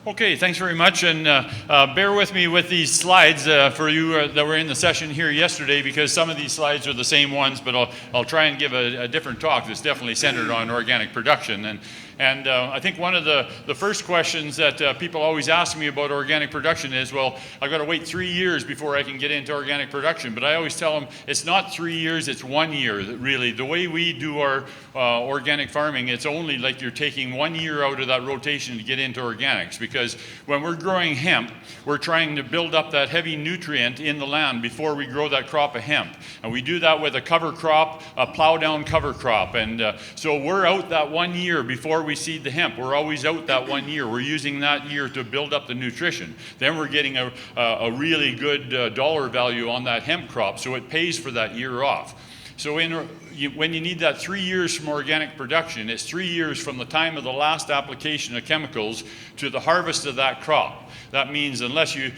Okay, thanks very much, and bear with me with these slides for you that were in the session here yesterday, because some of these slides are the same ones, but I'll try and give a different talk that's definitely centered on organic production. And I think one of the first questions that people always ask me about organic production is, well, I've got to wait 3 years before I can get into organic production. But I always tell them it's not 3 years, it's 1 year, really. The way we do our organic farming, it's only like you're taking 1 year out of that rotation to get into organics. Because when we're growing hemp, we're trying to build up that heavy nutrient in the land before we grow that crop of hemp. And we do that with a cover crop, a plow down cover crop. And so we're out that 1 year before we seed the hemp. We're always out that 1 year. We're using that year to build up the nutrition. Then we're getting a really good dollar value on that hemp crop, so it pays for that year off. So when you need that 3 years from organic production, it's 3 years from the time of the last application of chemicals to the harvest of that crop. That means unless you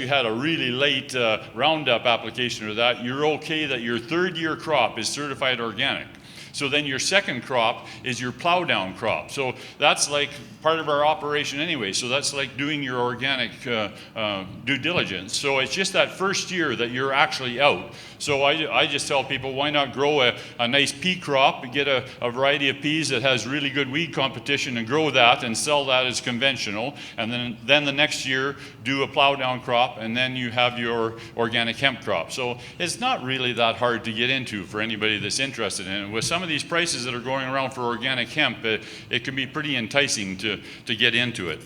had a really late Roundup application or that, you're okay that your third year crop is certified organic. So then your second crop is your plow down crop. So that's like part of our operation anyway. So that's like doing your organic due diligence. So it's just that first year that you're actually out. So I just tell people, why not grow a nice pea crop, get a variety of peas that has really good weed competition and grow that and sell that as conventional. And then the next year do a plow down crop, and then you have your organic hemp crop. So it's not really that hard to get into for anybody that's interested in it. With some of these prices that are going around for organic hemp, it can be pretty enticing to get into it.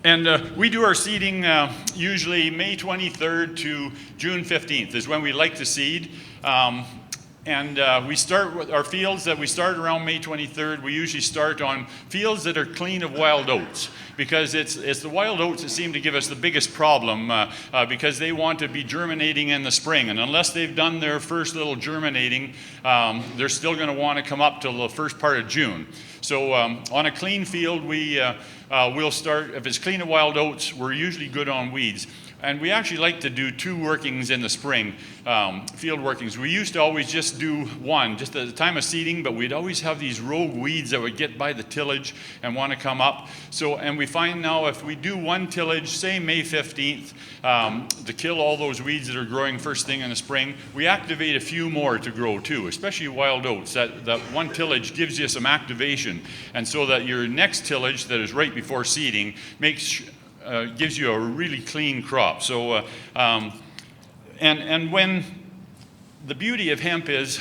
And we do our seeding usually May 23rd to June 15th is when we like to seed. And we start with our fields that we start around May 23rd. We usually start on fields that are clean of wild oats, because it's the wild oats that seem to give us the biggest problem because they want to be germinating in the spring. And unless they've done their first little germinating, they're still going to want to come up till the first part of June. So on a clean field, we'll start, if it's clean of wild oats, we're usually good on weeds. And we actually like to do 2 workings in the spring, field workings. We used to always just do 1, just at the time of seeding, but we'd always have these rogue weeds that would get by the tillage and want to come up. So, and we find now if we do 1 tillage, say May 15th, to kill all those weeds that are growing first thing in the spring, we activate a few more to grow too, especially wild oats. That 1 tillage gives you some activation. And so that your next tillage that is right before seeding gives you a really clean crop. So, and when the beauty of hemp is,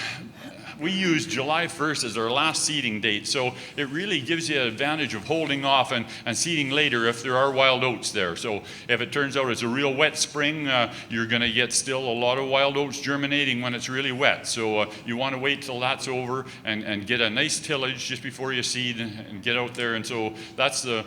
we use July 1st as our last seeding date, so it really gives you an advantage of holding off and seeding later if there are wild oats there. So if it turns out it's a real wet spring, you're going to get still a lot of wild oats germinating when it's really wet. So you want to wait till that's over and get a nice tillage just before you seed and get out there. And so that's the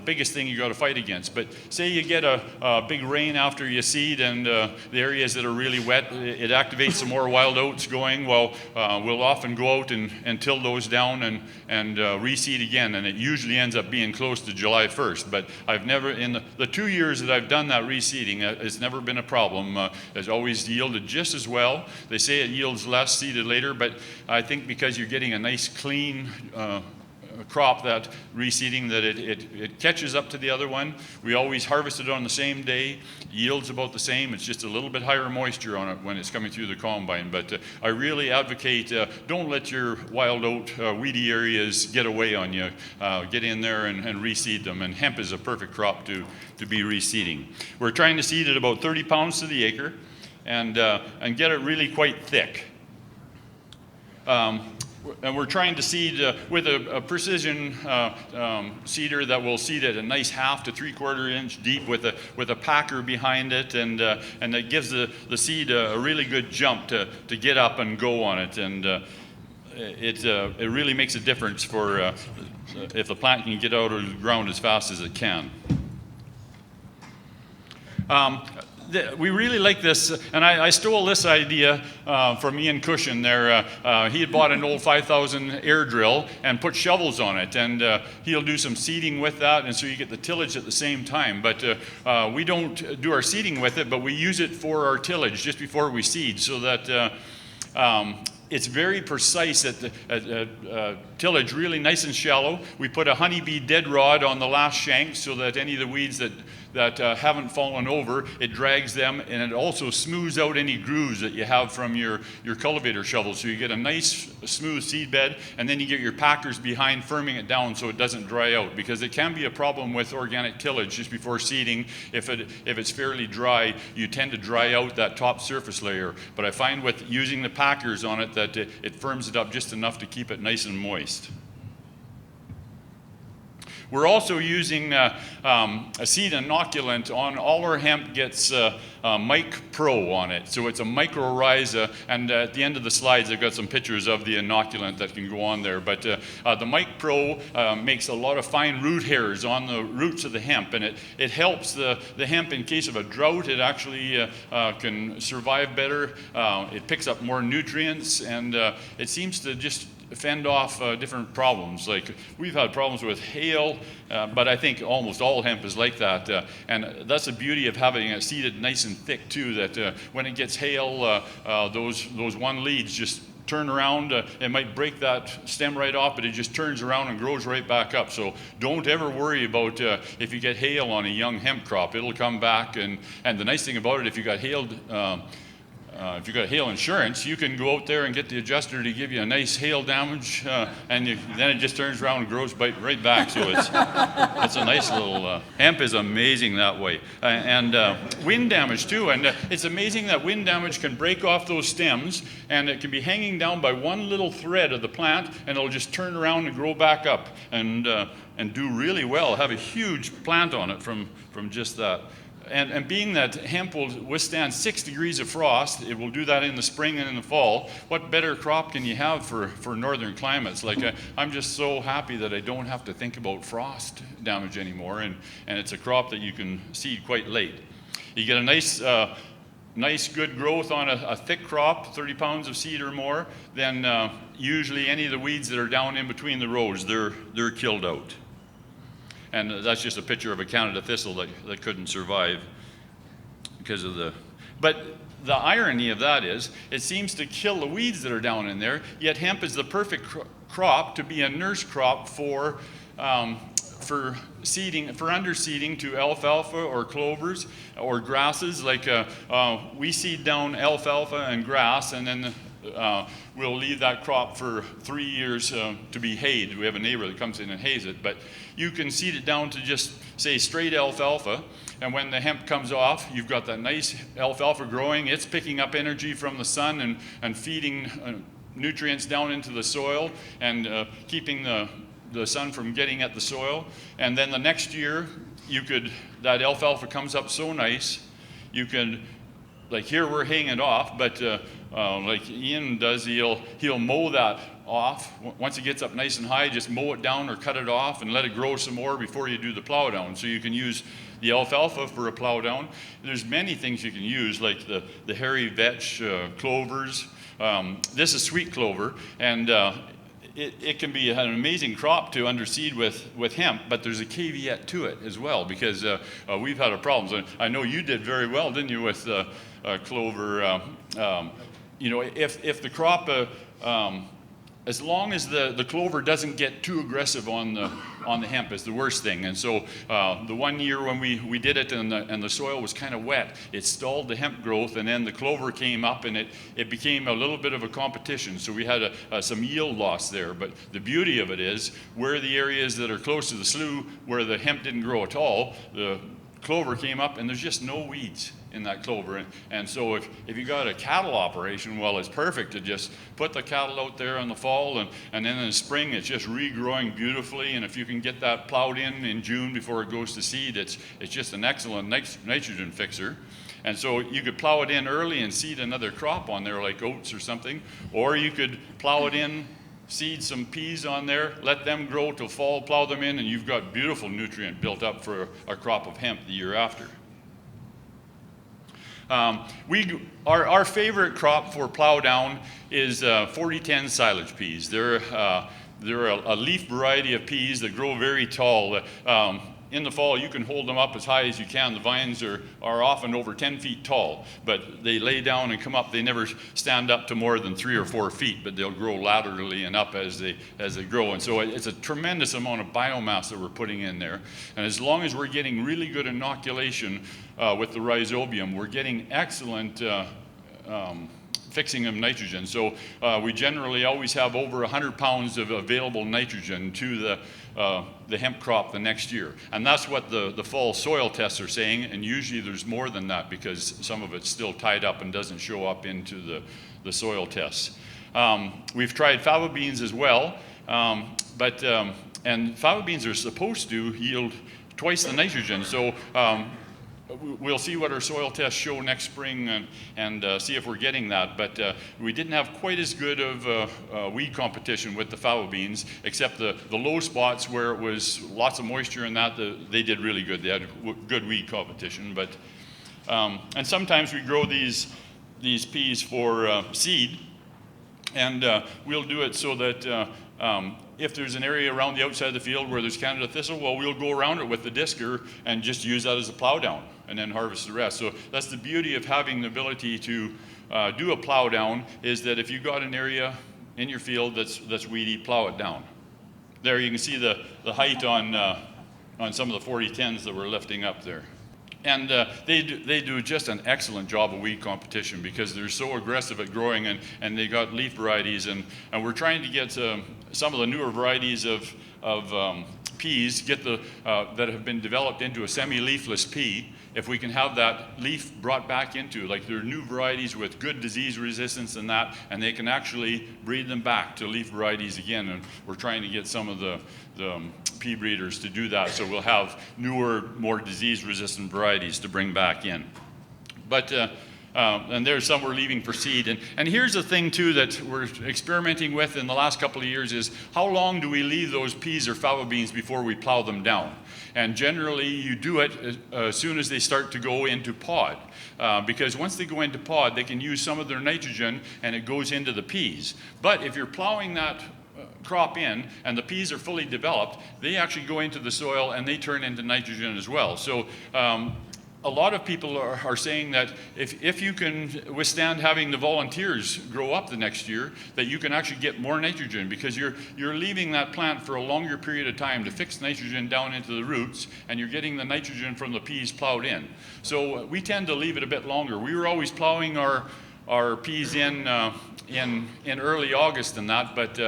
biggest thing you got to fight against. But say you get a big rain after you seed, and the areas that are really wet, it activates some more wild oats going. Well, we'll often go out and till those down and reseed again, and it usually ends up being close to July 1st. But I've never, in the 2 years that I've done that reseeding, it's never been a problem. It's always yielded just as well. They say it yields less seeded later, but I think because you're getting a nice clean crop, that reseeding, that it catches up to the other one. We always harvest it on the same day. Yields about the same. It's just a little bit higher moisture on it when it's coming through the combine. But I really advocate, don't let your wild oat weedy areas get away on you. Get in there and reseed them. And hemp is a perfect crop to be reseeding. We're trying to seed at about 30 pounds to the acre and get it really quite thick. And we're trying to seed with a precision seeder that will seed at a nice 1/2 to 3/4 inch deep with a packer behind it, and that gives the seed a really good jump to get up and go on it, and it really makes a difference for if the plant can get out of the ground as fast as it can. We really like this, and I stole this idea from Ian Cushon there. He had bought an old 5000 air drill and put shovels on it, and he'll do some seeding with that, and so you get the tillage at the same time. But we don't do our seeding with it, but we use it for our tillage just before we seed, so that it's very precise at tillage, really nice and shallow. We put a honeybee dead rod on the last shank so that any of the weeds that haven't fallen over, it drags them, and it also smooths out any grooves that you have from your cultivator shovel. So you get a nice smooth seed bed, and then you get your packers behind firming it down so it doesn't dry out, because it can be a problem with organic tillage just before seeding. If it's fairly dry, you tend to dry out that top surface layer. But I find with using the packers on it that it firms it up just enough to keep it nice and moist. We're also using a seed inoculant on all our hemp. Gets Mike Pro on it. So it's a mycorrhiza, and at the end of the slides I've got some pictures of the inoculant that can go on there. But the Mike Pro makes a lot of fine root hairs on the roots of the hemp, and it helps the hemp in case of a drought. It actually can survive better. It picks up more nutrients, and it seems to just fend off different problems. Like we've had problems with hail, but I think almost all hemp is like that. And that's the beauty of having it seeded nice and thick too, that when it gets hail, those one leads just turn around. It might break that stem right off, but it just turns around and grows right back up. So don't ever worry about if you get hail on a young hemp crop. It'll come back, and the nice thing about it, if you got hail insurance, you can go out there and get the adjuster to give you a nice hail damage, and then it just turns around and grows right back. So it's a nice little, hemp is amazing that way. And wind damage too, and it's amazing that wind damage can break off those stems, and it can be hanging down by one little thread of the plant, and it'll just turn around and grow back up and do really well, have a huge plant on it from just that. And being that hemp will withstand 6 degrees of frost, it will do that in the spring and in the fall. What better crop can you have for northern climates? Like I'm just so happy that I don't have to think about frost damage anymore, and it's a crop that you can seed quite late. You get a nice good growth on a thick crop, 30 pounds of seed or more. Then usually any of the weeds that are down in between the rows, they're killed out. And that's just a picture of a Canada thistle that couldn't survive because of but the irony of that is it seems to kill the weeds that are down in there, yet hemp is the perfect crop to be a nurse crop for seeding, for underseeding to alfalfa or clovers or grasses. Like we seed down alfalfa and grass, and then we'll leave that crop for 3 years to be hayed. We have a neighbor that comes in and hays it, but you can seed it down to just say straight alfalfa, and when the hemp comes off, you've got that nice alfalfa growing. It's picking up energy from the sun and feeding nutrients down into the soil and keeping the sun from getting at the soil. And then the next year, that alfalfa comes up so nice, you can, like here we're haying it off, but like Ian does, he'll mow that off. Once it gets up nice and high, just mow it down or cut it off and let it grow some more before you do the plow down. So you can use the alfalfa for a plow down. There's many things you can use, like the hairy vetch clovers. This is sweet clover, and it can be an amazing crop to underseed with hemp, but there's a caveat to it as well, because we've had our problems. I know you did very well, didn't you, with clover? If the crop, as long as the clover doesn't get too aggressive on the hemp is the worst thing. And so the one year when we did it and the soil was kind of wet, it stalled the hemp growth, and then the clover came up and it became a little bit of a competition. So we had some yield loss there. But the beauty of it is, where the areas that are close to the slough where the hemp didn't grow at all, the clover came up and there's just no weeds in that clover. And so if you got a cattle operation, well, it's perfect to just put the cattle out there in the fall, and then in the spring it's just regrowing beautifully. And if you can get that plowed in June before it goes to seed, it's just an excellent nitrogen fixer. And so you could plow it in early and seed another crop on there, like oats or something, or you could plow it in, seed some peas on there, let them grow till fall, plow them in, and you've got beautiful nutrient built up for a crop of hemp the year after. Our favorite crop for plow down is 4010 silage peas. They're a leaf variety of peas that grow very tall. in the fall, you can hold them up as high as you can. The vines are often over 10 feet tall, but they lay down and come up. They never stand up to more than 3 or 4 feet, but they'll grow laterally and up as they grow. And so it's a tremendous amount of biomass that we're putting in there. And as long as we're getting really good inoculation with the rhizobium, we're getting excellent fixing of nitrogen. So we generally always have over 100 pounds of available nitrogen to the hemp crop the next year. And that's what the fall soil tests are saying, and usually there's more than that because some of it's still tied up and doesn't show up into the soil tests. We've tried fava beans as well, and fava beans are supposed to yield twice the nitrogen. So we'll see what our soil tests show next spring and see if we're getting that. But we didn't have quite as good of weed competition with the fava beans, except the low spots where it was lots of moisture and that, they did really good. They had good weed competition. But and sometimes we grow these peas for seed, and we'll do it so that if there's an area around the outside of the field where there's Canada thistle, well, we'll go around it with the disker and just use that as a plow down and then harvest the rest. So that's the beauty of having the ability to do a plow down, is that if you've got an area in your field that's weedy, plow it down. There you can see the height on some of the 4010s that we're lifting up there. And they do just an excellent job of weed competition because they're so aggressive at growing, and they got leaf varieties, and we're trying to get some of the newer varieties of peas that have been developed into a semi-leafless pea. If we can have that leaf brought back into, like, there are new varieties with good disease resistance and that, and they can actually breed them back to leaf varieties again, and we're trying to get some of the pea breeders to do that, so we'll have newer, more disease-resistant varieties to bring back in. But and there's some we're leaving for seed. And here's the thing too that we're experimenting with in the last couple of years is, how long do we leave those peas or fava beans before we plow them down? And generally you do it as soon as they start to go into pod, because once they go into pod, they can use some of their nitrogen and it goes into the peas. But if you're plowing that crop in and the peas are fully developed, they actually go into the soil and they turn into nitrogen as well. So a lot of people are saying that if you can withstand having the volunteers grow up the next year, that you can actually get more nitrogen, because you're leaving that plant for a longer period of time to fix nitrogen down into the roots, and you're getting the nitrogen from the peas plowed in. So we tend to leave it a bit longer. We were always plowing our peas in early August and that, but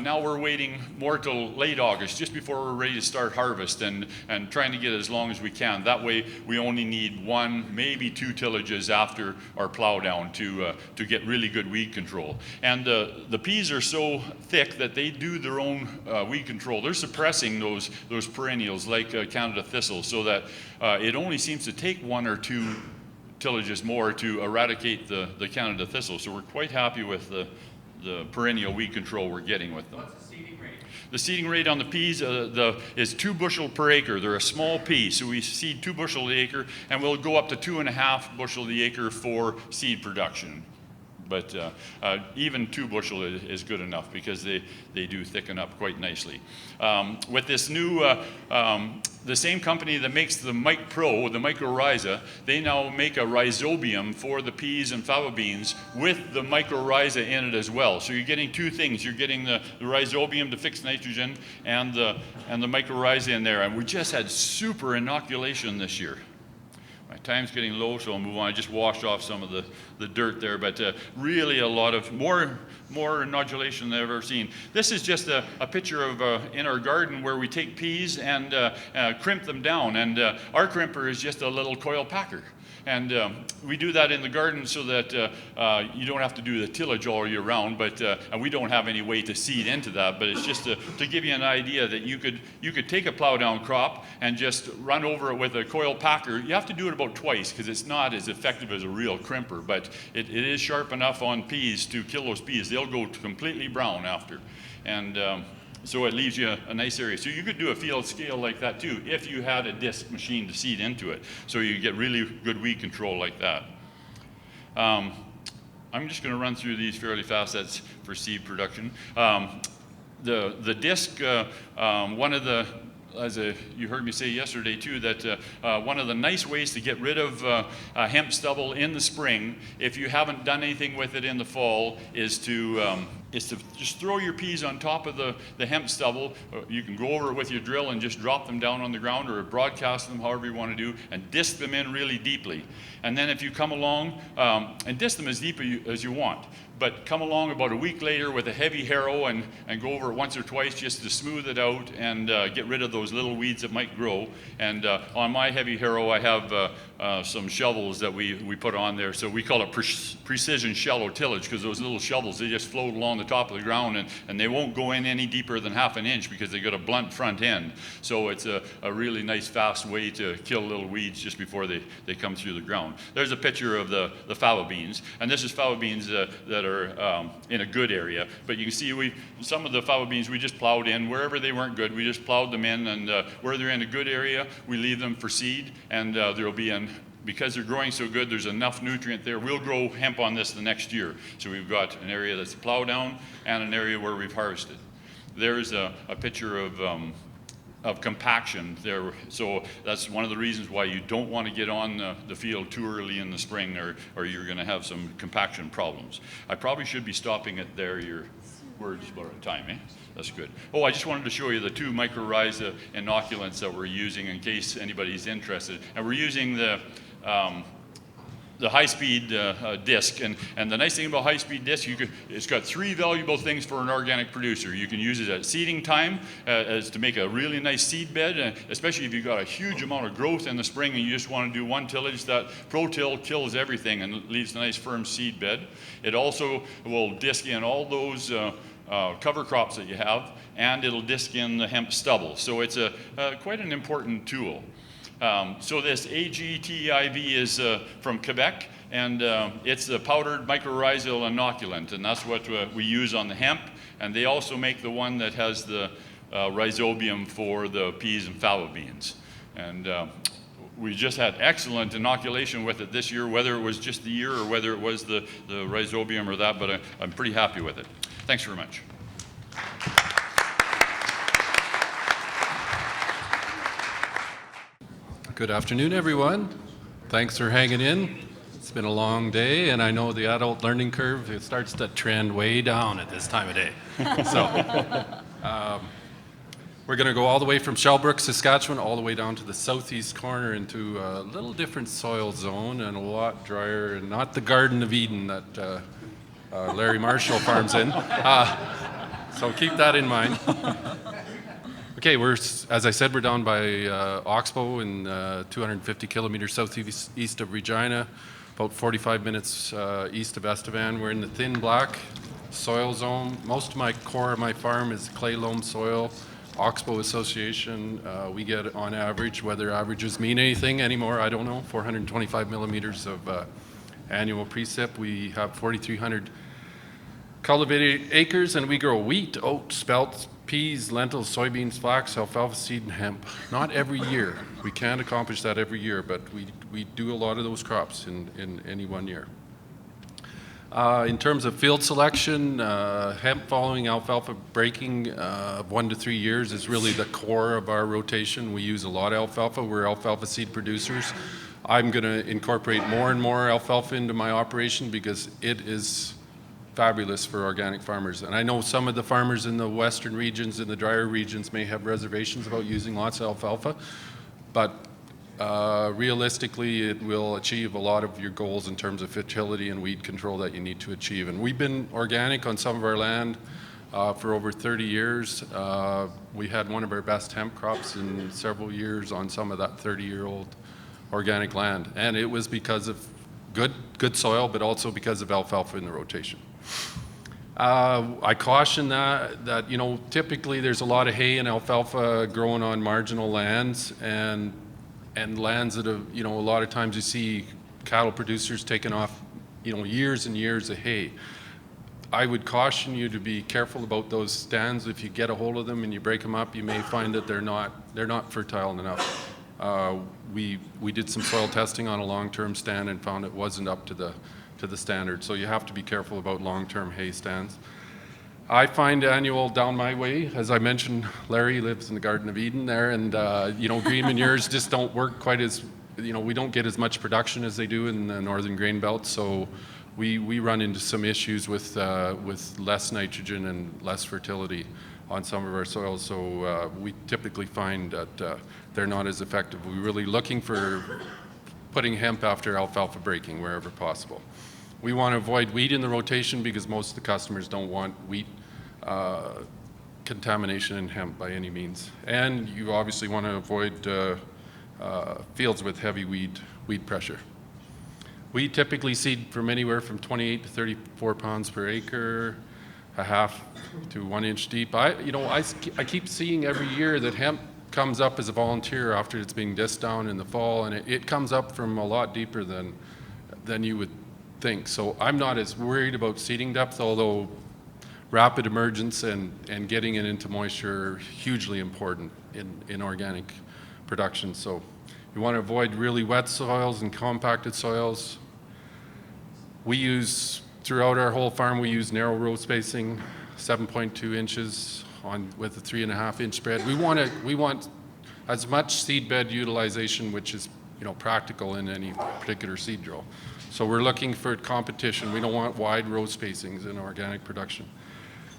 now we're waiting more till late August, just before we're ready to start harvest, and trying to get as long as we can. That way we only need 1, maybe 2 tillages after our plow down to get really good weed control. And the peas are so thick that they do their own weed control. They're suppressing those perennials like Canada thistle, so that it only seems to take 1 or 2 tillages more to eradicate the Canada thistle. So we're quite happy with the perennial weed control we're getting with them. What's the seeding rate? The seeding rate on the peas is 2 bushel per acre. They're a small pea, so we seed 2 bushel the acre, and we'll go up to 2.5 bushel the acre for seed production. But even 2 bushel is good enough, because they do thicken up quite nicely. With this new, the same company that makes the Mike Pro, the mycorrhiza, they now make a rhizobium for the peas and fava beans with the mycorrhiza in it as well. So you're getting 2 things. You're getting the rhizobium to fix nitrogen and the mycorrhiza in there. And we just had super inoculation this year. My time's getting low, so I'll move on. I just washed off some of the dirt there, but really a lot of more nodulation than I've ever seen. This is just a picture of in our garden where we take peas and crimp them down, and our crimper is just a little coil packer. And we do that in the garden so that you don't have to do the tillage all year round, but and we don't have any way to seed into that, but it's just to give you an idea that you could take a plow down crop and just run over it with a coil packer. You have to do it about twice, because it's not as effective as a real crimper, but it is sharp enough on peas to kill those peas. They'll go completely brown after. And so it leaves you a nice area. So you could do a field scale like that too, if you had a disc machine to seed into it. So you get really good weed control like that. I'm just going to run through these fairly fast. That's for seed production. The disc, one of the you heard me say yesterday too, that one of the nice ways to get rid of hemp stubble in the spring, if you haven't done anything with it in the fall, is to just throw your peas on top of the hemp stubble. You can go over it with your drill and just drop them down on the ground, or broadcast them, however you want to do, and disc them in really deeply. And then if you come along and disc them as deep as you want, but come along about a week later with a heavy harrow and go over it once or twice just to smooth it out and get rid of those little weeds that might grow. And on my heavy harrow, I have some shovels that we put on there. So we call it precision shallow tillage, because those little shovels, they just float along the top of the ground, and they won't go in any deeper than half an inch because they got a blunt front end. So it's a really nice, fast way to kill little weeds just before they come through the ground. There's a picture of the fava beans, and this is fava beans that are in a good area. But you can see some of the fava beans we just plowed in. Wherever they weren't good, we just plowed them in, and where they're in a good area, we leave them for seed, and there'll be because they're growing so good, there's enough nutrient there. We'll grow hemp on this the next year. So we've got an area that's plowed down and an area where we've harvested. There's a picture of compaction there. So that's one of the reasons why you don't want to get on the field too early in the spring, or you're going to have some compaction problems. I probably should be stopping it there. We're just about out of time, eh? That's good. Oh, I just wanted to show you the 2 mycorrhiza inoculants that we're using in case anybody's interested. And we're using the high-speed disc, and the nice thing about high-speed disc, it's got 3 valuable things for an organic producer. You can use it at seeding time as to make a really nice seed bed, especially if you've got a huge amount of growth in the spring and you just want to do one tillage. That Pro-Till kills everything and leaves a nice firm seed bed. It also will disc in all those cover crops that you have, and it'll disc in the hemp stubble. So it's quite an important tool. So this AGTIV is from Quebec, and it's a powdered mycorrhizal inoculant, and that's what we use on the hemp. And they also make the one that has the rhizobium for the peas and fava beans. And we just had excellent inoculation with it this year, whether it was just the year or whether it was the rhizobium or that, but I'm pretty happy with it. Thanks very much. Good afternoon, everyone. Thanks for hanging in. It's been a long day, and I know the adult learning curve, it starts to trend way down at this time of day. So we're going to go all the way from Shellbrook, Saskatchewan, all the way down to the southeast corner into a little different soil zone and a lot drier, and not the Garden of Eden that Larry Marshall farms in. So keep that in mind. Okay, as I said, we're down by Oxbow in 250 kilometers southeast of Regina, about 45 minutes east of Estevan. We're in the thin black soil zone. Most of my core of my farm is clay loam soil. Oxbow Association, we get on average, whether averages mean anything anymore, I don't know, 425 millimeters of annual precip. We have 4,300 cultivated acres, and we grow wheat, oats, spelt, peas, lentils, soybeans, flax, alfalfa seed, and hemp. Not every year. We can't accomplish that every year, but we do a lot of those crops in any one year. In terms of field selection, hemp following alfalfa breaking 1 to 3 years is really the core of our rotation. We use a lot of alfalfa. We're alfalfa seed producers. I'm going to incorporate more and more alfalfa into my operation because it is fabulous for organic farmers. And I know some of the farmers in the western regions, in the drier regions, may have reservations about using lots of alfalfa, but realistically it will achieve a lot of your goals in terms of fertility and weed control that you need to achieve. And we've been organic on some of our land for over 30 years. We had one of our best hemp crops in several years on some of that 30-year-old organic land. And it was because of good soil, but also because of alfalfa in the rotation. I caution that typically there's a lot of hay and alfalfa growing on marginal lands and lands that have, a lot of times you see cattle producers taking off, years and years of hay. I would caution you to be careful about those stands. If you get a hold of them and you break them up, you may find that they're not fertile enough. We did some soil testing on a long-term stand and found it wasn't up to the standard. So you have to be careful about long-term hay stands. I find annual down my way. As I mentioned, Larry lives in the Garden of Eden there, and green manures just don't work quite as, we don't get as much production as they do in the northern grain belt, so we run into some issues with less nitrogen and less fertility on some of our soils, so we typically find that they're not as effective. We're really looking for putting hemp after alfalfa breaking wherever possible. We want to avoid wheat in the rotation because most of the customers don't want wheat contamination in hemp by any means. And you obviously want to avoid fields with heavy weed pressure. We typically seed from anywhere from 28 to 34 pounds per acre, a half to 1 inch deep. I keep seeing every year that hemp comes up as a volunteer after it's being disced down in the fall, and it comes up from a lot deeper than you would think. So I'm not as worried about seeding depth, although rapid emergence and getting it into moisture are hugely important in organic production. So you want to avoid really wet soils and compacted soils. Throughout our whole farm, we use narrow row spacing, 7.2 inches with a 3.5 inch bed. We want as much seed bed utilization, which is practical in any particular seed drill. So we're looking for competition. We don't want wide row spacings in organic production.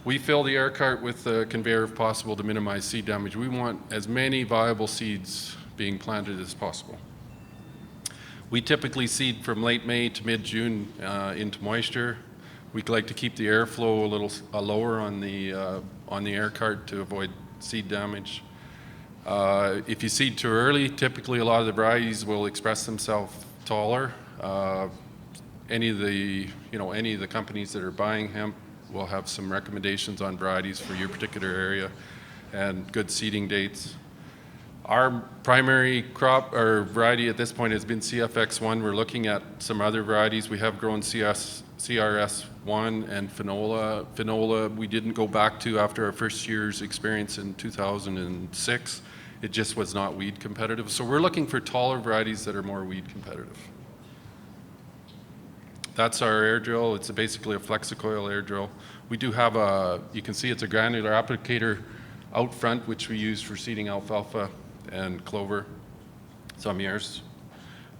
We fill the air cart with a conveyor if possible to minimize seed damage. We want as many viable seeds being planted as possible. We typically seed from late May to mid-June into moisture. We like to keep the airflow a little lower on the air cart to avoid seed damage. If you seed too early, typically a lot of the varieties will express themselves taller. Any of the companies that are buying hemp will have some recommendations on varieties for your particular area and good seeding dates. Our primary crop or variety at this point has been CFX1. We're looking at some other varieties. We have grown CRS1 and Finola. Finola we didn't go back to after our first year's experience in 2006. It just was not weed competitive. So we're looking for taller varieties that are more weed competitive. That's our air drill. It's basically a Flexicoil air drill. We do have you can see it's a granular applicator out front, which we use for seeding alfalfa and clover some years.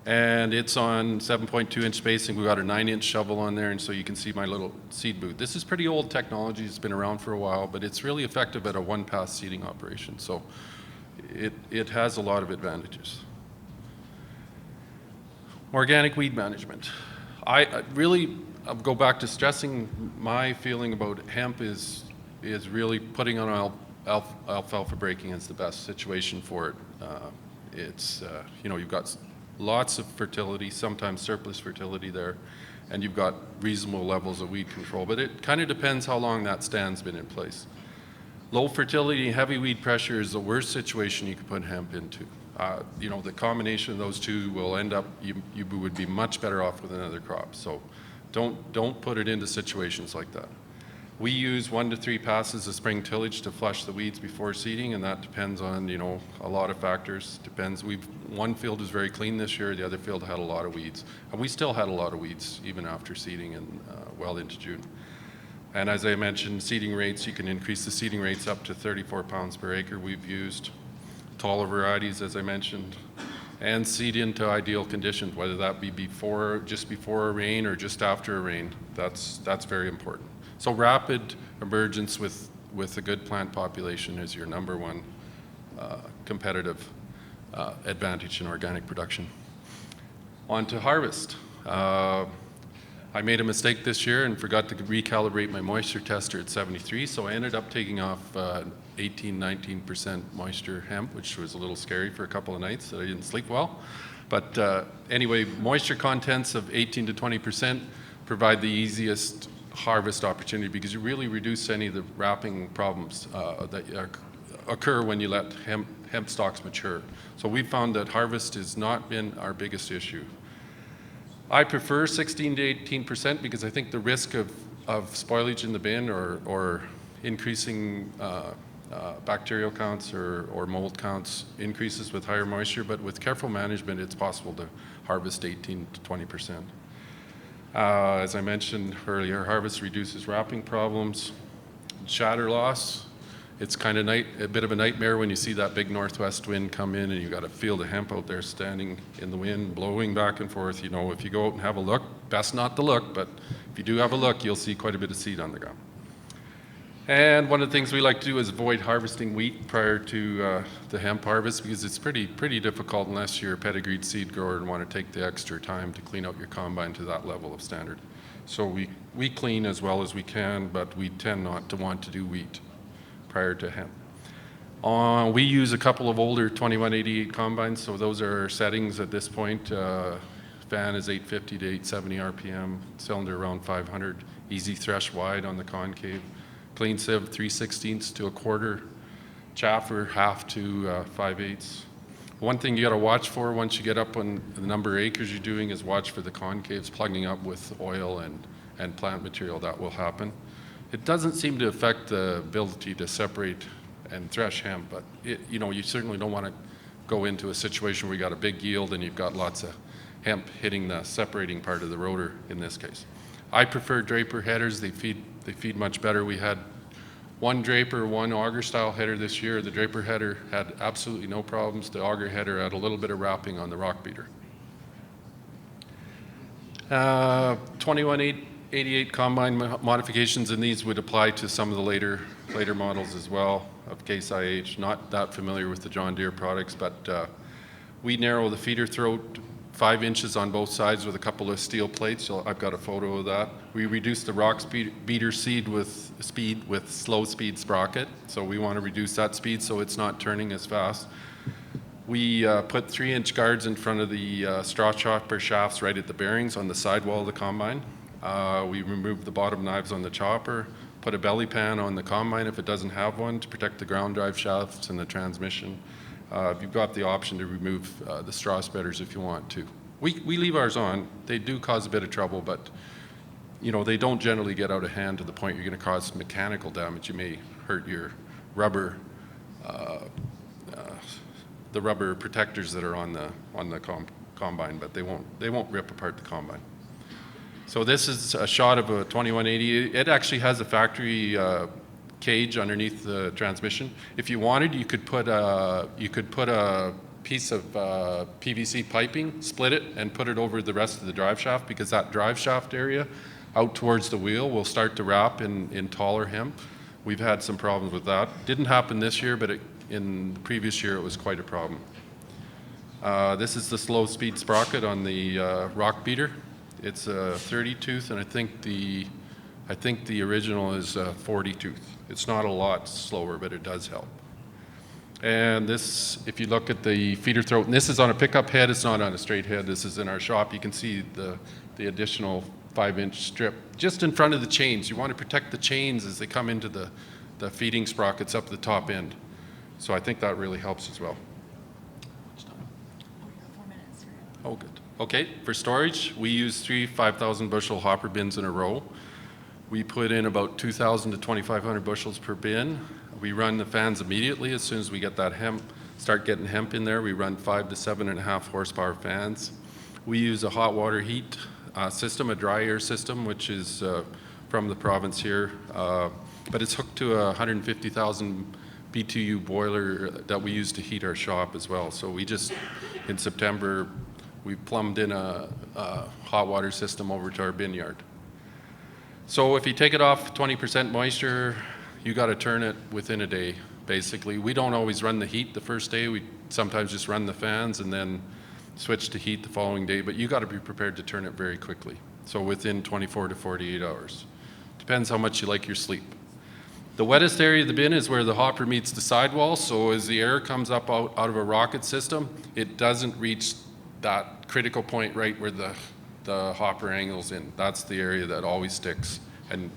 And it's on 7.2 inch spacing. We've got a 9-inch shovel on there, and so you can see my little seed boot. This is pretty old technology. It's been around for a while, but it's really effective at a one-pass seeding operation. So it has a lot of advantages. Organic weed management. I really go back to stressing my feeling about hemp is really putting on alfalfa breaking is the best situation for it. You've got lots of fertility, sometimes surplus fertility there, and you've got reasonable levels of weed control, but it kind of depends how long that stand's been in place. Low fertility, heavy weed pressure is the worst situation you could put hemp into. The combination of those two will end up, you would be much better off with another crop. So don't put it into situations like that. We use 1 to 3 passes of spring tillage to flush the weeds before seeding, and that depends on, a lot of factors. Depends. One field was very clean this year, the other field had a lot of weeds. And we still had a lot of weeds even after seeding and well into June. And as I mentioned, seeding rates, you can increase the seeding rates up to 34 pounds per acre. We've used taller varieties, as I mentioned, and seed into ideal conditions, whether that be just before a rain or just after a rain. That's very important. So rapid emergence with a good plant population is your number one competitive advantage in organic production. On to harvest. I made a mistake this year and forgot to recalibrate my moisture tester at 73, so I ended up taking off 18-19% moisture hemp, which was a little scary for a couple of nights that I didn't sleep well. But anyway, moisture contents of 18 to 20% provide the easiest harvest opportunity because you really reduce any of the wrapping problems that occur when you let hemp stalks mature. So we found that harvest has not been our biggest issue. I prefer 16 to 18% because I think the risk of spoilage in the bin or increasing bacterial counts or mold counts increases with higher moisture, but with careful management, it's possible to harvest 18 to 20%. As I mentioned earlier, harvest reduces wrapping problems. shatter loss. It's kind of a bit of a nightmare when you see that big northwest wind come in and you got a field of hemp out there standing in the wind, blowing back and forth. You know, if you go out and have a look, best not to look, but if you do have a look, you'll see quite a bit of seed on the ground. And one of the things we like to do is avoid harvesting wheat prior to the hemp harvest, because it's pretty difficult unless you're a pedigreed seed grower and want to take the extra time to clean out your combine to that level of standard. So we clean as well as we can, but we tend not to want to do wheat prior to hemp. We use a couple of older 2188 combines, so those are our settings at this point. Fan is 850 to 870 RPM, cylinder around 500, easy thresh wide on the concave. Clean sieve 3/16 to 1/4, chaffer 1/2 to 5/8. One thing you got to watch for once you get up on the number of acres you're doing is watch for the concaves plugging up with oil and plant material. That will happen. It doesn't seem to affect the ability to separate and thresh hemp, but you certainly don't want to go into a situation where you got a big yield and you've got lots of hemp hitting the separating part of the rotor in this case. I prefer draper headers. They feed much better. We had one draper, one auger style header this year. The draper header had absolutely no problems. The auger header had a little bit of wrapping on the rock beater. 2188 combine modifications, and these would apply to some of the later models as well of Case IH. Not that familiar with the John Deere products, but we narrow the feeder throat 5 inches on both sides with a couple of steel plates. So I've got a photo of that. We reduce the rock beater seed with slow speed sprocket. So we want to reduce that speed so it's not turning as fast. We put 3-inch guards in front of the straw chopper shafts right at the bearings on the sidewall of the combine. We remove the bottom knives on the chopper, put a belly pan on the combine if it doesn't have one to protect the ground drive shafts and the transmission. You've got the option to remove the straw spreaders if you want to. We leave ours on. They do cause a bit of trouble, but they don't generally get out of hand to the point you're going to cause mechanical damage. You may hurt your rubber, the rubber protectors that are on the combine, but they won't rip apart the combine. So this is a shot of a 2180. It actually has a factory cage underneath the transmission. If you wanted, you could put a piece of PVC piping, split it, and put it over the rest of the drive shaft, because that drive shaft area out towards the wheel will start to wrap in taller hemp. We've had some problems with that. Didn't happen this year, but in the previous year it was quite a problem. This is the slow speed sprocket on the rock beater. It's a 30 tooth, and I think the original is a 40 tooth. It's not a lot slower, but it does help. And this, if you look at the feeder throat, and this is on a pickup head, it's not on a straight head. This is in our shop. You can see the additional 5-inch strip just in front of the chains. You want to protect the chains as they come into the feeding sprockets up the top end. So I think that really helps as well. Oh, good. Okay, for storage, we use 3 5,000 bushel hopper bins in a row. We put in about 2,000 to 2,500 bushels per bin. We run the fans immediately as soon as we get that hemp, start getting hemp in there. We run 5 to 7.5 horsepower fans. We use a hot water heat system, a dry air system, which is from the province here, but it's hooked to a 150,000 BTU boiler that we use to heat our shop as well. So we just, in September, we plumbed in a hot water system over to our bin yard. So if you take it off 20% moisture, you got to turn it within a day, basically. We don't always run the heat the first day. We sometimes just run the fans and then switch to heat the following day, but you got to be prepared to turn it very quickly. So within 24 to 48 hours. Depends how much you like your sleep. The wettest area of the bin is where the hopper meets the sidewall, so as the air comes up out of a rocket system, it doesn't reach that critical point right where the hopper angles in. That's the area that always sticks. And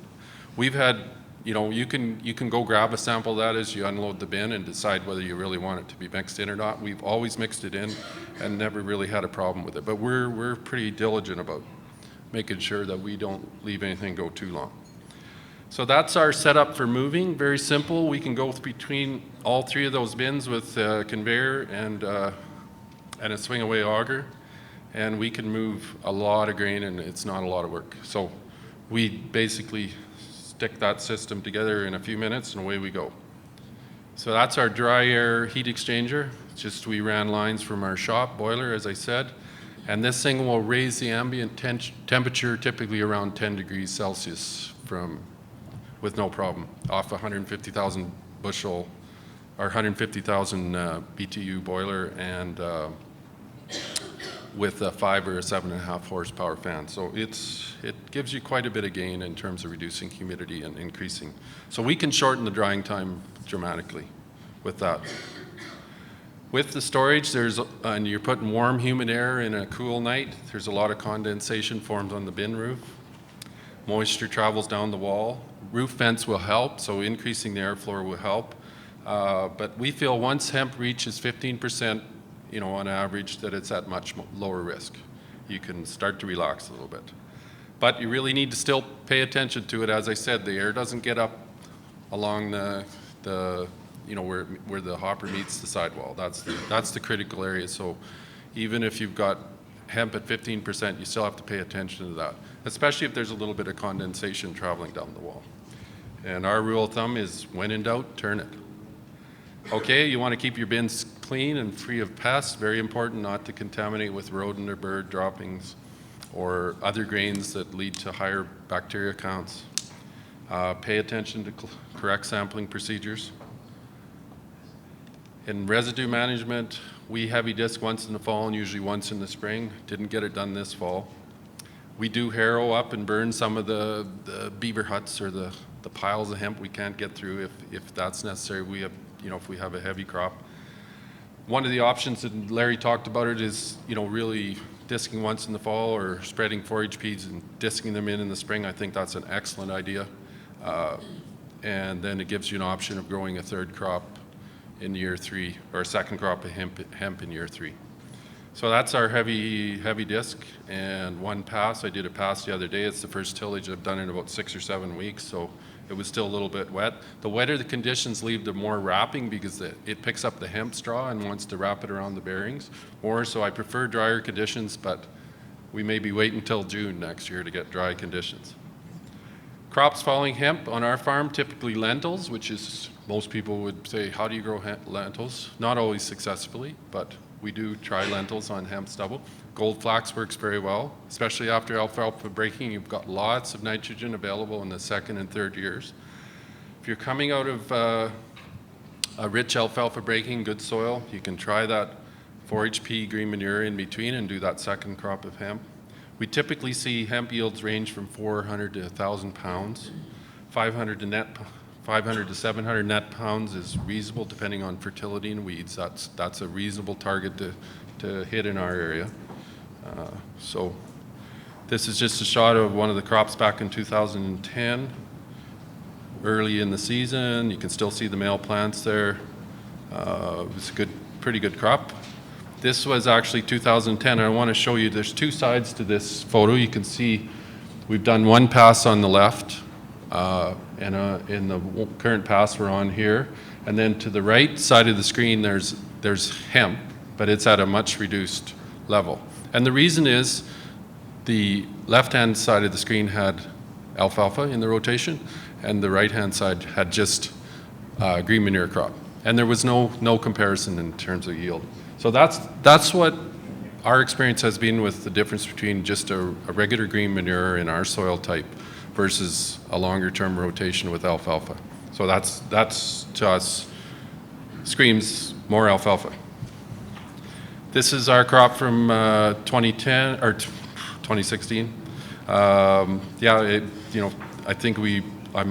we've had, you can go grab a sample of that as you unload the bin and decide whether you really want it to be mixed in or not. We've always mixed it in and never really had a problem with it. But we're pretty diligent about making sure that we don't leave anything go too long. So that's our setup for moving. Very simple. We can go between all 3 of those bins with a conveyor and a swing away auger, and we can move a lot of grain, and it's not a lot of work. So we basically stick that system together in a few minutes, and away we go. So that's our dry air heat exchanger. Just we ran lines from our shop boiler, as I said, and this thing will raise the ambient temperature typically around 10 degrees Celsius with no problem, off 150,000 bushel or 150,000 BTU boiler, and with a 5 or a 7.5 horsepower fan. So it gives you quite a bit of gain in terms of reducing humidity and increasing. So we can shorten the drying time dramatically with that. With the storage, and you're putting warm, humid air in a cool night, there's a lot of condensation formed on the bin roof. Moisture travels down the wall. Roof vents will help, so increasing the airflow will help. But we feel once hemp reaches 15%, on average, that it's at much lower risk. You can start to relax a little bit. But you really need to still pay attention to it. As I said, the air doesn't get up along the where the hopper meets the sidewall. That's the critical area. So even if you've got hemp at 15%, you still have to pay attention to that, especially if there's a little bit of condensation traveling down the wall. And our rule of thumb is, when in doubt, turn it. Okay, you want to keep your bins clean and free of pests. Very important not to contaminate with rodent or bird droppings or other grains that lead to higher bacteria counts. Pay attention to correct sampling procedures. In residue management, we heavy disc once in the fall and usually once in the spring. Didn't get it done this fall. We do harrow up and burn some of the beaver huts or the piles of hemp we can't get through if that's necessary. We have, if we have a heavy crop. One of the options that Larry talked about it is, really disking once in the fall or spreading 4-HPs and disking them in the spring. I think that's an excellent idea. And then it gives you an option of growing a third crop in year 3, or a second crop of hemp in year 3. So that's our heavy disc, and one pass. I did a pass the other day. It's the first tillage I've done in about 6 or 7 weeks, so it was still a little bit wet. The wetter the conditions leave, the more wrapping, because it picks up the hemp straw and wants to wrap it around the bearings more. So I prefer drier conditions, but we may be waiting until June next year to get dry conditions. Crops following hemp on our farm, typically lentils, which is, most people would say, how do you grow lentils? Not always successfully, but we do try lentils on hemp stubble. Gold flax works very well, especially after alfalfa breaking. You've got lots of nitrogen available in the 2nd and 3rd years. If you're coming out of a rich alfalfa breaking, good soil, you can try that 4-HP green manure in between and do that second crop of hemp. We typically see hemp yields range from 400 to 1,000 pounds. 500 to 700 net pounds is reasonable depending on fertility and weeds. That's a reasonable target to hit in our area. So this is just a shot of one of the crops back in 2010. Early in the season, you can still see the male plants there. It was a pretty good crop. This was actually 2010, and I want to show you, there's 2 sides to this photo. You can see we've done one pass on the left, and in the current pass we're on here. And then to the right side of the screen, there's hemp, but it's at a much reduced level. And the reason is the left-hand side of the screen had alfalfa in the rotation, and the right-hand side had just green manure crop. And there was no comparison in terms of yield. So that's what our experience has been with the difference between just a regular green manure in our soil type versus a longer-term rotation with alfalfa. So that's to us screams more alfalfa. This is our crop from 2010 or 2016. I think I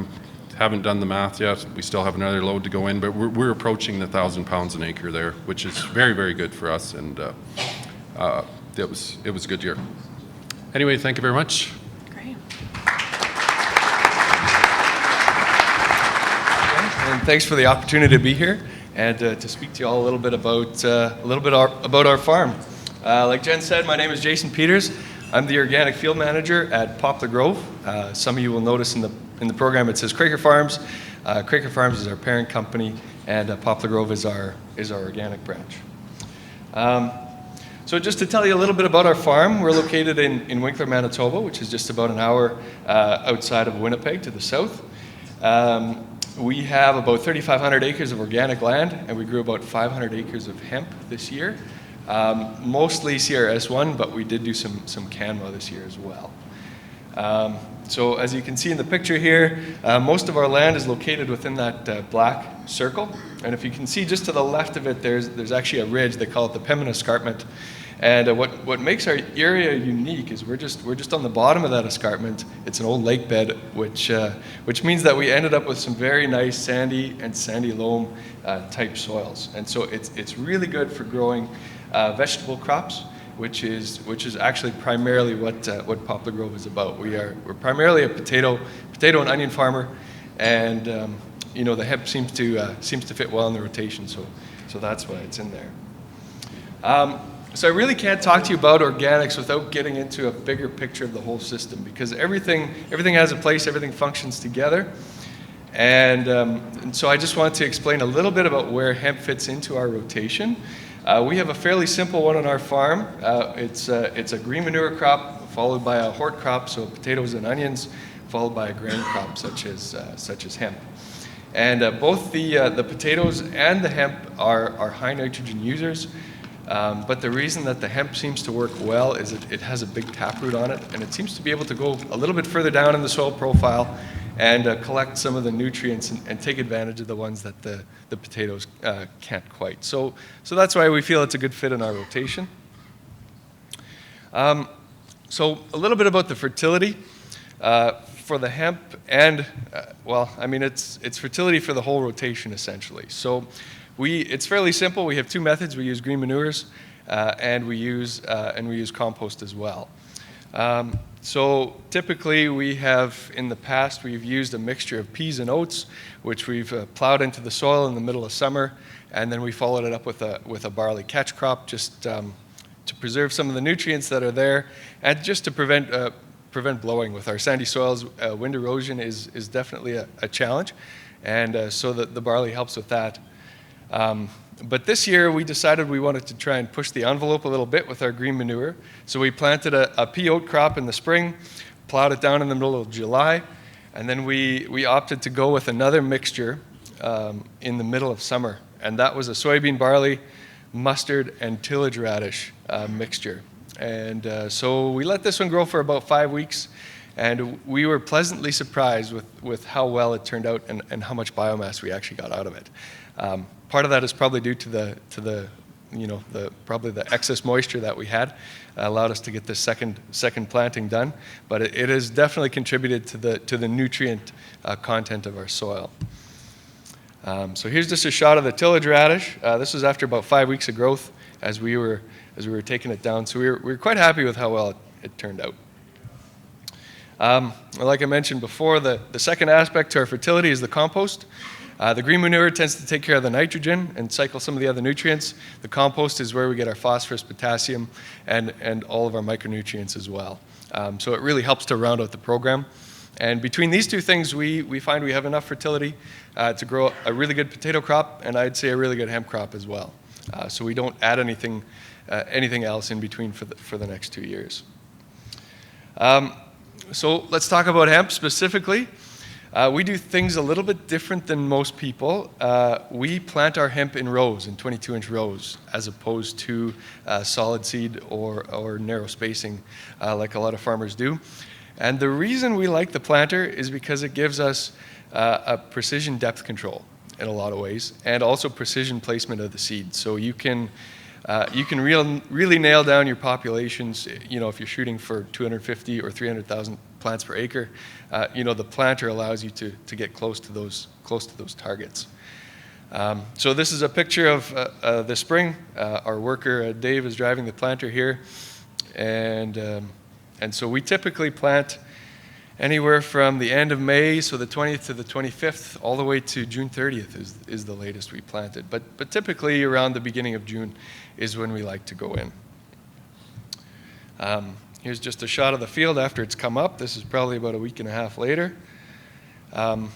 haven't done the math yet. We still have another load to go in, but we're approaching the 1,000 pounds an acre there, which is very, very good for us, and it was a good year. Anyway, thank you very much. Great. And thanks for the opportunity to be here and to speak to you all a little bit about our farm. Like Jen said, my name is Jason Peters. I'm the organic field manager at Poplar Grove. Some of you will notice in the program it says Quaker Farms. Quaker Farms is our parent company, and Poplar Grove is our organic branch. So just to tell you a little bit about our farm, we're located in Winkler, Manitoba, which is just about an hour outside of Winnipeg to the south. We have about 3,500 acres of organic land, and we grew about 500 acres of hemp this year. Mostly CRS1, but we did do some CANMA this year as well. So as you can see in the picture here, most of our land is located within that black circle. And if you can see just to the left of it, there's actually a ridge. They call it the Pembina Escarpment. And what makes our area unique is we're just on the bottom of that escarpment. It's an old lake bed, which means that we ended up with some very nice sandy and sandy loam type soils. And so it's really good for growing vegetable crops, which is actually primarily what Poplar Grove is about. We're primarily a potato and onion farmer, and the hemp seems to fit well in the rotation. So that's why it's in there. So I really can't talk to you about organics without getting into a bigger picture of the whole system, because everything has a place, everything functions together. And so I just want to explain a little bit about where hemp fits into our rotation. We have a fairly simple one on our farm. It's a green manure crop followed by a hort crop, so potatoes and onions, followed by a grain crop such as hemp. And both the potatoes and the hemp are high nitrogen users. But the reason that the hemp seems to work well is it has a big taproot on it, and it seems to be able to go a little bit further down in the soil profile and collect some of the nutrients and take advantage of the ones that the potatoes can't quite. So that's why we feel it's a good fit in our rotation. So a little bit about the fertility for the hemp, and it's fertility for the whole rotation essentially. So it's fairly simple. We have two methods. We use green manures, and we use compost as well. So typically in the past we've used a mixture of peas and oats, which we've plowed into the soil in the middle of summer, and then we followed it up with a barley catch crop, just to preserve some of the nutrients that are there, and just to prevent blowing. With our sandy soils, wind erosion is definitely a challenge, and so the barley helps with that. But this year we decided we wanted to try and push the envelope a little bit with our green manure. So we planted a pea oat crop in the spring, plowed it down in the middle of July, and then we opted to go with another mixture in the middle of summer. And that was a soybean, barley, mustard, and tillage radish mixture. And so we let this one grow for about 5 weeks, and we were pleasantly surprised with how well it turned out and how much biomass we actually got out of it. Part of that is probably due to the excess moisture that we had, allowed us to get this second planting done. But it has definitely contributed to the nutrient content of our soil. So here's just a shot of the tillage radish. This was after about 5 weeks of growth as we were taking it down. So we were quite happy with how well it turned out. Like I mentioned before, the second aspect to our fertility is the compost. The green manure tends to take care of the nitrogen and cycle some of the other nutrients. The compost is where we get our phosphorus, potassium, and all of our micronutrients as well. So it really helps to round out the program. And between these two things, we find we have enough fertility to grow a really good potato crop, and I'd say a really good hemp crop as well. So we don't add anything else in between for the next 2 years. So let's talk about hemp specifically. We do things a little bit different than most people. We plant our hemp in rows, in 22-inch rows, as opposed to solid seed or narrow spacing like a lot of farmers do. And the reason we like the planter is because it gives us a precision depth control in a lot of ways, and also precision placement of the seed. So you can really nail down your populations. If you're shooting for 250 or 300,000 plants per acre, the planter allows you to get close to those targets. So this is a picture of the spring. Our worker Dave is driving the planter here, and so we typically plant anywhere from the end of May, so the 20th to the 25th, all the way to June 30th is the latest we planted. But typically around the beginning of June is when we like to go in. Here's just a shot of the field after it's come up. This is probably about a week and a half later. The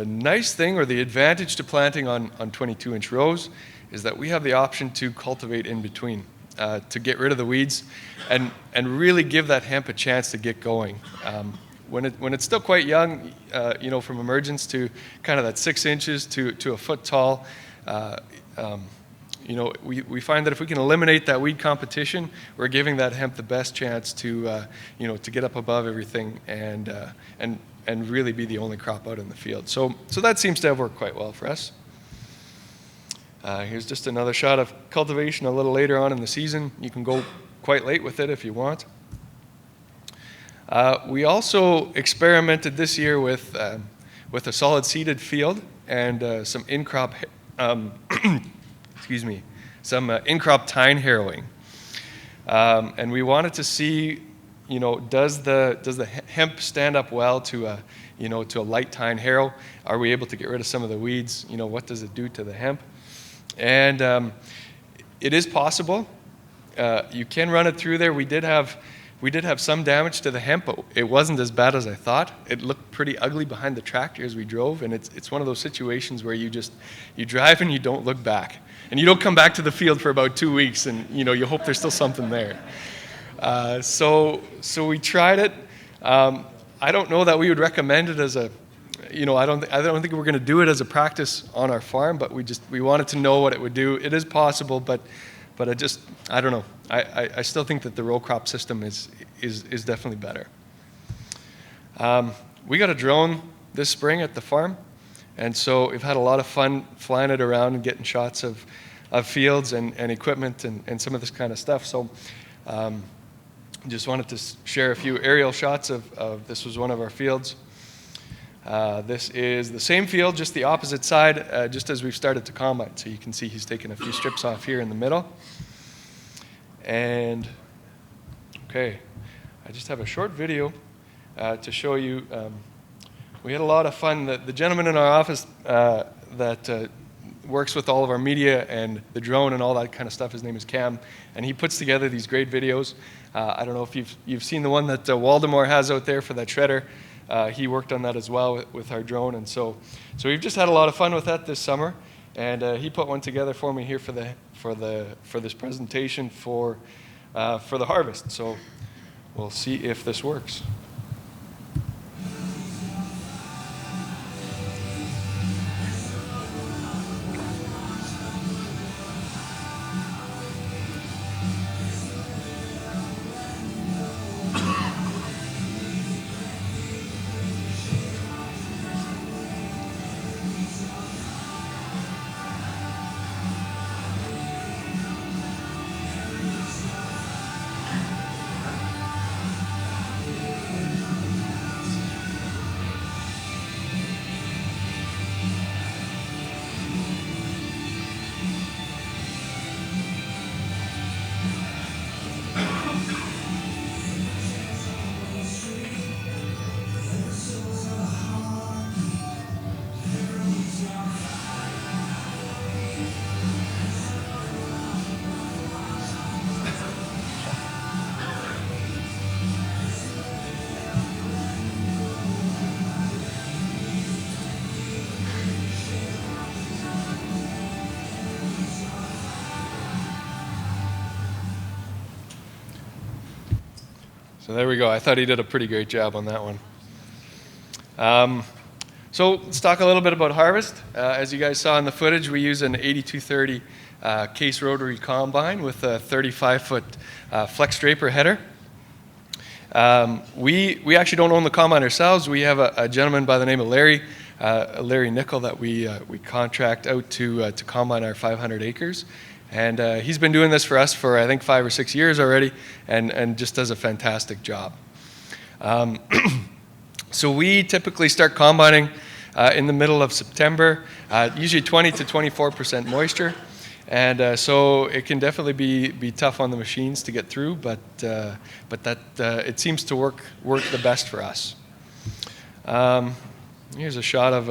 nice thing, or the advantage to planting on 22-inch rows, is that we have the option to cultivate in between, to get rid of the weeds and really give that hemp a chance to get going. when it's still quite young, from emergence to kind of that 6 inches to a foot tall, we find that if we can eliminate that weed competition, we're giving that hemp the best chance to get up above everything and really be the only crop out in the field. So that seems to have worked quite well for us. Here's just another shot of cultivation a little later on in the season. You can go quite late with it if you want. We also experimented this year with a solid seeded field and some in-crop, some in-crop tine harrowing. And we wanted to see, does the hemp stand up well to a light tine harrow? Are we able to get rid of some of the weeds? What does it do to the hemp? And it is possible. You can run it through there. We did have some damage to the hemp, but it wasn't as bad as I thought. It looked pretty ugly behind the tractor as we drove, and it's one of those situations where you drive and you don't look back. And you don't come back to the field for about 2 weeks, and you hope there's still something there. So we tried it. I don't know that we would recommend it as a, I don't think we're going to do it as a practice on our farm, but we wanted to know what it would do. It is possible, but I don't know. I still think that the row crop system is definitely better. We got a drone this spring at the farm, and so we've had a lot of fun flying it around and getting shots of fields and equipment and some of this kind of stuff. So just wanted to share a few aerial shots of this was one of our fields. This is the same field, just the opposite side, just as we've started to combine. So you can see he's taken a few strips off here in the middle. And, okay, I just have a short video to show you. We had a lot of fun. The gentleman in our office that works with all of our media and the drone and all that kind of stuff, his name is Cam, and he puts together these great videos. I don't know if you've seen the one that Waldemar has out there for that shredder. He worked on that as well with our drone, and so we've just had a lot of fun with that this summer. And he put one together for me here for this presentation for the harvest. So we'll see if this works. So there we go. I thought he did a pretty great job on that one. So let's talk a little bit about harvest. As you guys saw in the footage, we use an 8230 case rotary combine with a 35-foot flex draper header. We actually don't own the combine ourselves. We have a gentleman by the name of Larry Nickel that we contract out to combine our 500 acres. And he's been doing this for us for, I think, 5 or 6 years already, and just does a fantastic job. So we typically start combining in the middle of September, usually 20 to 24% moisture. And so it can definitely be tough on the machines to get through, but that it seems to work the best for us. Here's a shot of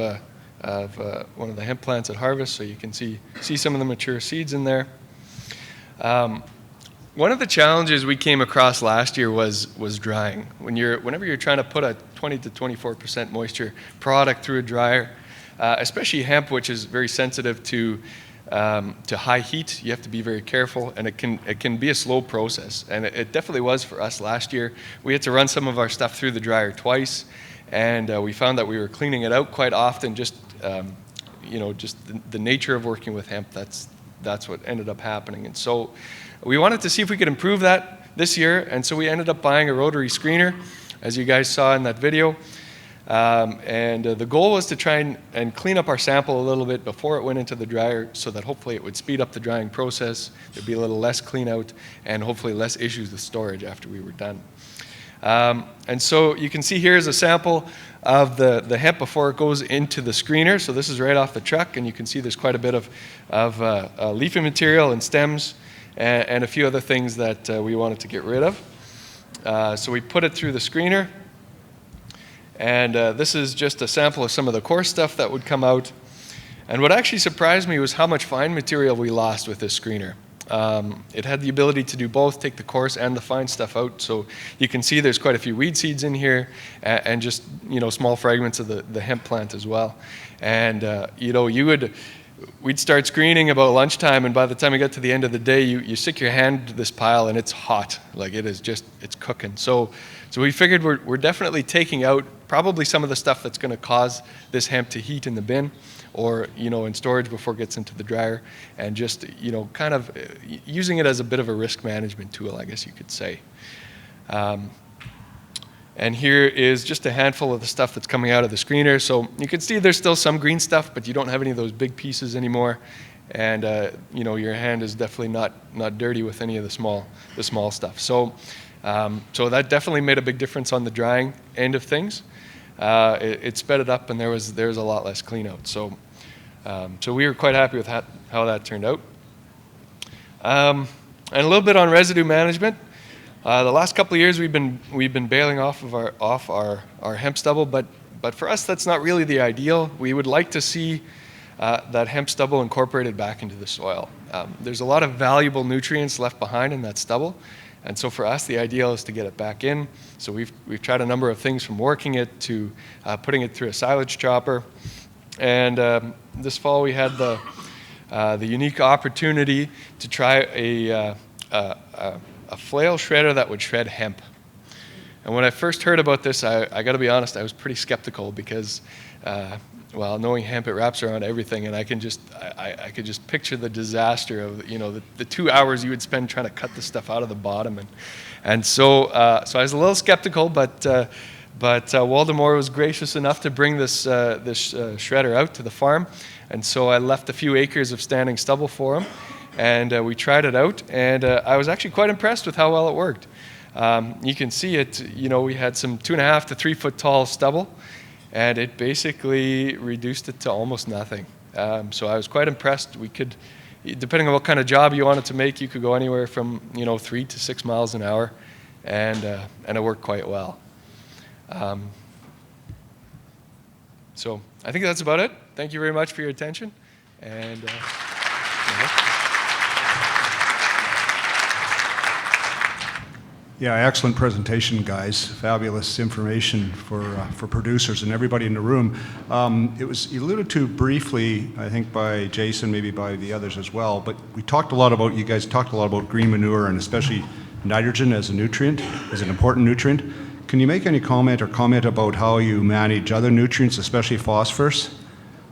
one of the hemp plants at harvest, so you can see some of the mature seeds in there. One of the challenges we came across last year was drying. Whenever you're trying to put a 20 to 24% moisture product through a dryer, especially hemp, which is very sensitive to to high heat, you have to be very careful, and it can be a slow process. And it definitely was for us last year. We had to run some of our stuff through the dryer twice, and we found that we were cleaning it out quite often. Just just the nature of working with hemp. That's what ended up happening. And so we wanted to see if we could improve that this year, and so we ended up buying a rotary screener, as you guys saw in that video. The goal was to try and clean up our sample a little bit before it went into the dryer, so that hopefully it would speed up the drying process. There'd be a little less clean out and hopefully less issues with storage after we were done. And so you can see here is a sample of the hemp before it goes into the screener. So this is right off the truck, and you can see there's quite a bit of leafy material and stems and a few other things that we wanted to get rid of. So we put it through the screener. And this is just a sample of some of the coarse stuff that would come out. And what actually surprised me was how much fine material we lost with this screener. It had the ability to do both, take the coarse and the fine stuff out. So you can see there's quite a few weed seeds in here, and just small fragments of the hemp plant as well. And we'd start screening about lunchtime, and by the time we got to the end of the day, you stick your hand to this pile and it's hot. Like it's cooking. So we figured we're definitely taking out probably some of the stuff that's going to cause this hemp to heat in the bin, or in storage before it gets into the dryer, and just kind of using it as a bit of a risk management tool, I guess you could say. And here is just a handful of the stuff that's coming out of the screener. So you can see there's still some green stuff, but you don't have any of those big pieces anymore. And your hand is definitely not dirty with any of the small stuff. So that definitely made a big difference on the drying end of things. It sped it up, and there was a lot less clean out. So we were quite happy with how that turned out. And a little bit on residue management. The last couple of years we've been baling off our hemp stubble, but for us that's not really the ideal. We would like to see that hemp stubble incorporated back into the soil. There's a lot of valuable nutrients left behind in that stubble, and so for us the ideal is to get it back in. So we've tried a number of things, from working it to putting it through a silage chopper, and this fall we had the unique opportunity to try a flail shredder that would shred hemp. And when I first heard about this, I got to be honest, I was pretty skeptical, because knowing hemp, it wraps around everything, and I could just picture the disaster of the 2 hours you would spend trying to cut the stuff out of the bottom, and so I was a little skeptical, but Waldemar was gracious enough to bring this shredder out to the farm, and so I left a few acres of standing stubble for him. And we tried it out, and I was actually quite impressed with how well it worked. You can see it, we had some 2.5 to 3 foot tall stubble, and it basically reduced it to almost nothing. So I was quite impressed. We could, depending on what kind of job you wanted to make, you could go anywhere from 3 to 6 miles an hour, and it worked quite well. So I think that's about it. Thank you very much for your attention, and. Yeah, excellent presentation, guys. Fabulous information for producers and everybody in the room. It was alluded to briefly, I think, by Jason, maybe by the others as well, but you guys talked a lot about green manure, and especially nitrogen as a nutrient, as an important nutrient. Can you make any comment about how you manage other nutrients, especially phosphorus?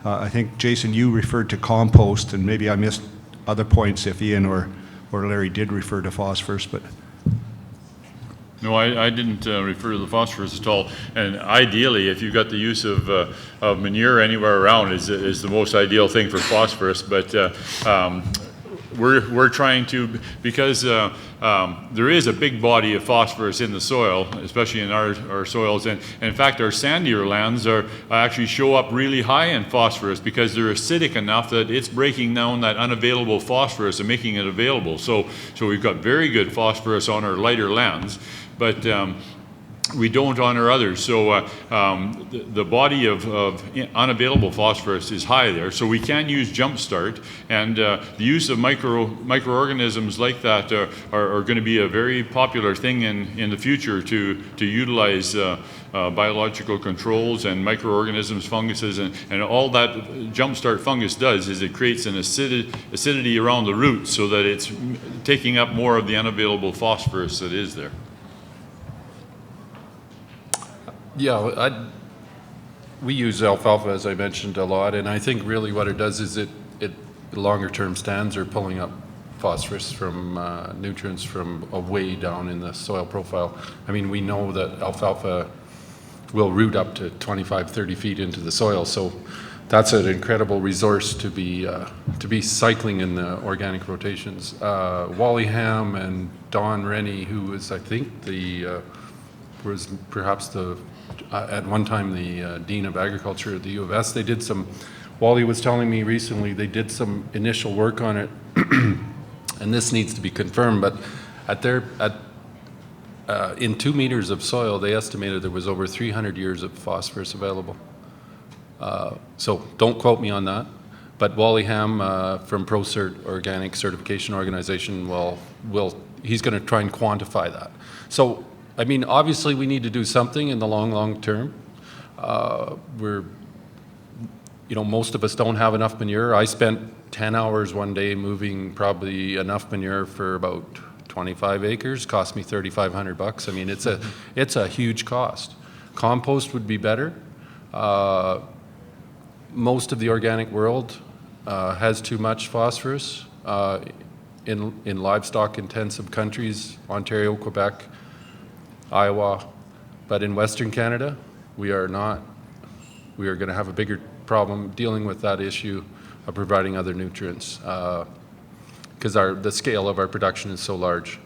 I think, Jason, you referred to compost, and maybe I missed other points if Ian or Larry did refer to phosphorus, but... No, I didn't refer to the phosphorus at all. And ideally, if you've got the use of manure anywhere around, is the most ideal thing for phosphorus. But we're trying to, because there is a big body of phosphorus in the soil, especially in our soils. And in fact, our sandier lands actually show up really high in phosphorus, because they're acidic enough that it's breaking down that unavailable phosphorus and making it available. So we've got very good phosphorus on our lighter lands. But we don't on our others. So the body of unavailable phosphorus is high there, so we can use Jumpstart, and the use of microorganisms like that are going to be a very popular thing in the future to utilize biological controls and microorganisms, funguses, and all that Jumpstart fungus does is it creates an acidity around the roots so that it's taking up more of the unavailable phosphorus that is there. Yeah, we use alfalfa, as I mentioned, a lot, and I think really what it does is the longer term stands are pulling up phosphorus from nutrients from way down in the soil profile. I mean, we know that alfalfa will root up to 25, 30 feet into the soil, so that's an incredible resource to be cycling in the organic rotations. Wally Ham and Don Rennie, who was, I think, was perhaps at one time the Dean of Agriculture at the U of S. They did some, Wally was telling me recently, they did some initial work on it, and this needs to be confirmed, but in 2 meters of soil, they estimated there was over 300 years of phosphorus available. So don't quote me on that, but Wally Ham from ProCert Organic Certification Organization he's going to try and quantify that. So I mean, obviously we need to do something in the long term. Most of us don't have enough manure. I spent 10 hours one day moving probably enough manure for about 25 acres, cost me $3,500. I mean, it's a huge cost. Compost would be better. Most of the organic world has too much phosphorus. In livestock intensive countries, Ontario, Quebec, Iowa, but in Western Canada, we are going to have a bigger problem dealing with that issue of providing other nutrients because the scale of our production is so large.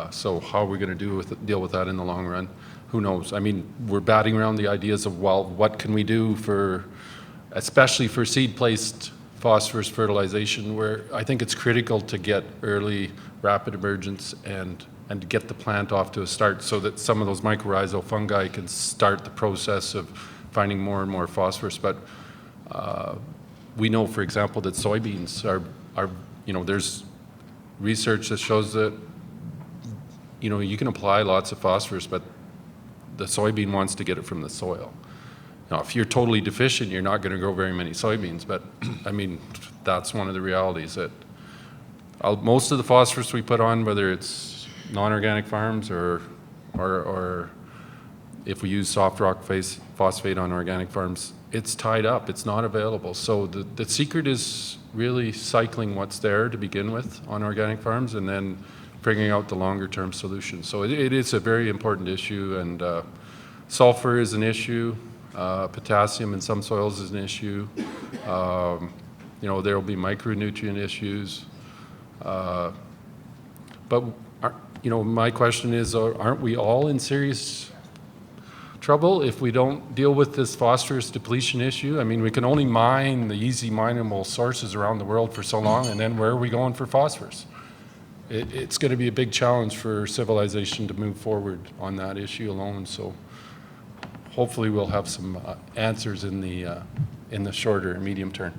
So how are we going to deal with that in the long run? Who knows? I mean, we're batting around the ideas of, well, what can we do especially for seed-placed phosphorus fertilization, where I think it's critical to get early rapid emergence and to get the plant off to a start so that some of those mycorrhizal fungi can start the process of finding more and more phosphorus. But we know, for example, that soybeans are there's research that shows that, you can apply lots of phosphorus, but the soybean wants to get it from the soil. Now, if you're totally deficient, you're not going to grow very many soybeans, but I mean, that's one of the realities that most of the phosphorus we put on, whether it's non-organic farms or if we use soft rock phosphate on organic farms, it's tied up, it's not available. So the secret is really cycling what's there to begin with on organic farms and then figuring out the longer term solution. So it is a very important issue, and sulfur is an issue, potassium in some soils is an issue, there will be micronutrient issues, but my question is, aren't we all in serious trouble if we don't deal with this phosphorus depletion issue? I mean, we can only mine the easy mineable sources around the world for so long, and then where are we going for phosphorus? It's going to be a big challenge for civilization to move forward on that issue alone. So hopefully we'll have some answers in the shorter and medium term.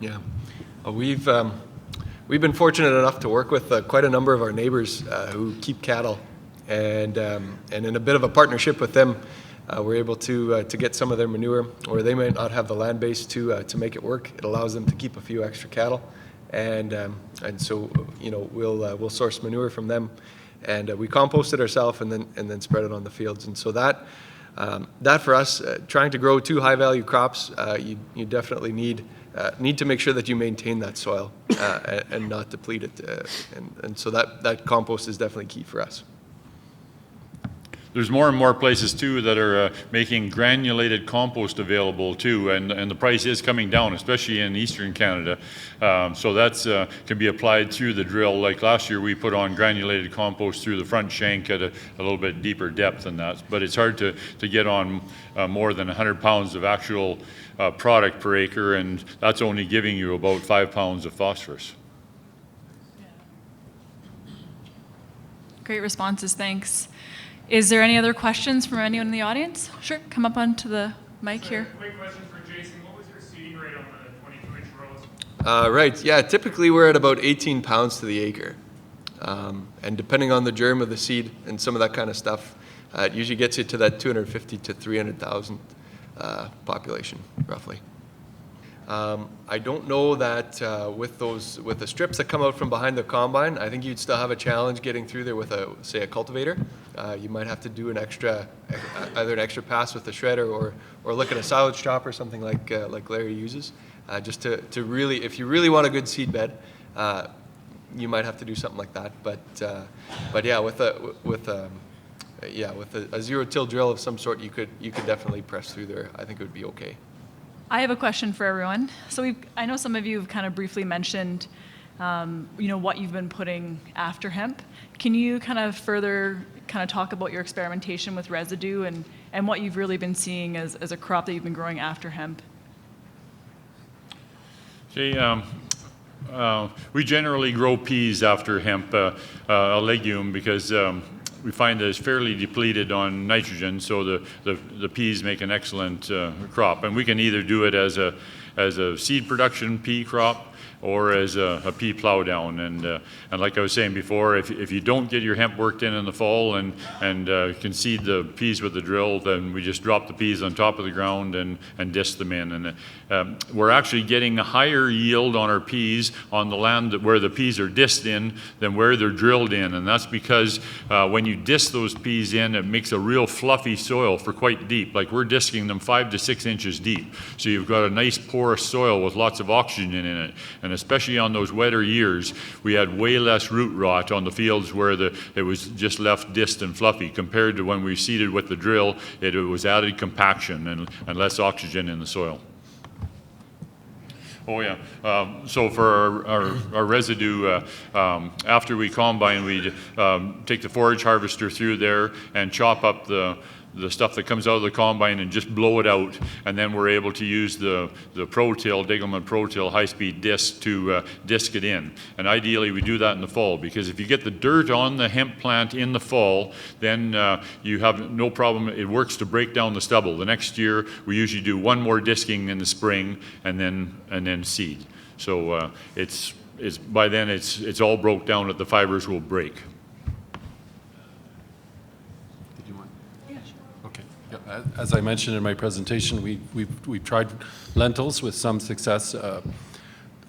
Yeah, we've been fortunate enough to work with quite a number of our neighbors who keep cattle, and in a bit of a partnership with them, we're able to get some of their manure, or they might not have the land base to make it work. It allows them to keep a few extra cattle, and so we'll source manure from them, and we compost it ourselves and then spread it on the fields. And so that for us, trying to grow 2 high value crops, you definitely need to make sure that you maintain that soil and not deplete it, and so that compost is definitely key for us. There's more and more places too that are making granulated compost available too, and the price is coming down, especially in eastern Canada. So that's can be applied through the drill. Like last year, we put on granulated compost through the front shank at a little bit deeper depth than that. But it's hard to get on more than 100 pounds of actual product per acre, and that's only giving you about 5 pounds of phosphorus. Great responses, thanks. Is there any other questions from anyone in the audience? Sure, come up onto the mic here. Quick question for Jason. What was your seeding rate on the 22-inch rows? Right, yeah, typically we're at about 18 pounds to the acre. And depending on the germ of the seed and some of that kind of stuff, it usually gets you to that 250 to 300,000 population, roughly. I don't know that with the strips that come out from behind the combine, I think you'd still have a challenge getting through there with say a cultivator. You might have to do either an extra pass with the shredder or look at a silage chopper, something like Larry uses, just to really, if you really want a good seed bed, you might have to do something like that. But yeah, with a zero-till drill of some sort, you could definitely press through there. I think it would be okay. I have a question for everyone. So I know some of you have kind of briefly mentioned, what you've been putting after hemp. Can you kind of further kind of talk about your experimentation with residue and what you've really been seeing as a crop that you've been growing after hemp? Okay, we generally grow peas after hemp, a legume, because we find that it's fairly depleted on nitrogen, so the peas make an excellent crop. And we can either do it as a seed production pea crop or as a pea plow down. And like I was saying before, if you don't get your hemp worked in the fall and can seed the peas with the drill, then we just drop the peas on top of the ground and disc them in. And we're actually getting a higher yield on our peas on the land where the peas are disked in than where they're drilled in. And that's because when you disc those peas in, it makes a real fluffy soil for quite deep. Like we're disking them 5 to 6 inches deep. So you've got a nice porous soil with lots of oxygen in it. And especially on those wetter years, we had way less root rot on the fields where it was just left disked and fluffy compared to when we seeded with the drill. It was added compaction and less oxygen in the soil. Oh yeah. So for our residue, after we combine, we take the forage harvester through there and chop up the stuff that comes out of the combine and just blow it out, and then we're able to use the Pro-Till, Degelman Pro-Till high-speed disc to disc it in. And ideally we do that in the fall, because if you get the dirt on the hemp plant in the fall, then you have no problem. It works to break down the stubble. The next year we usually do one more disking in the spring and then seed. So it's by then it's all broke down that the fibers will break. As I mentioned in my presentation, we've tried lentils with some success. A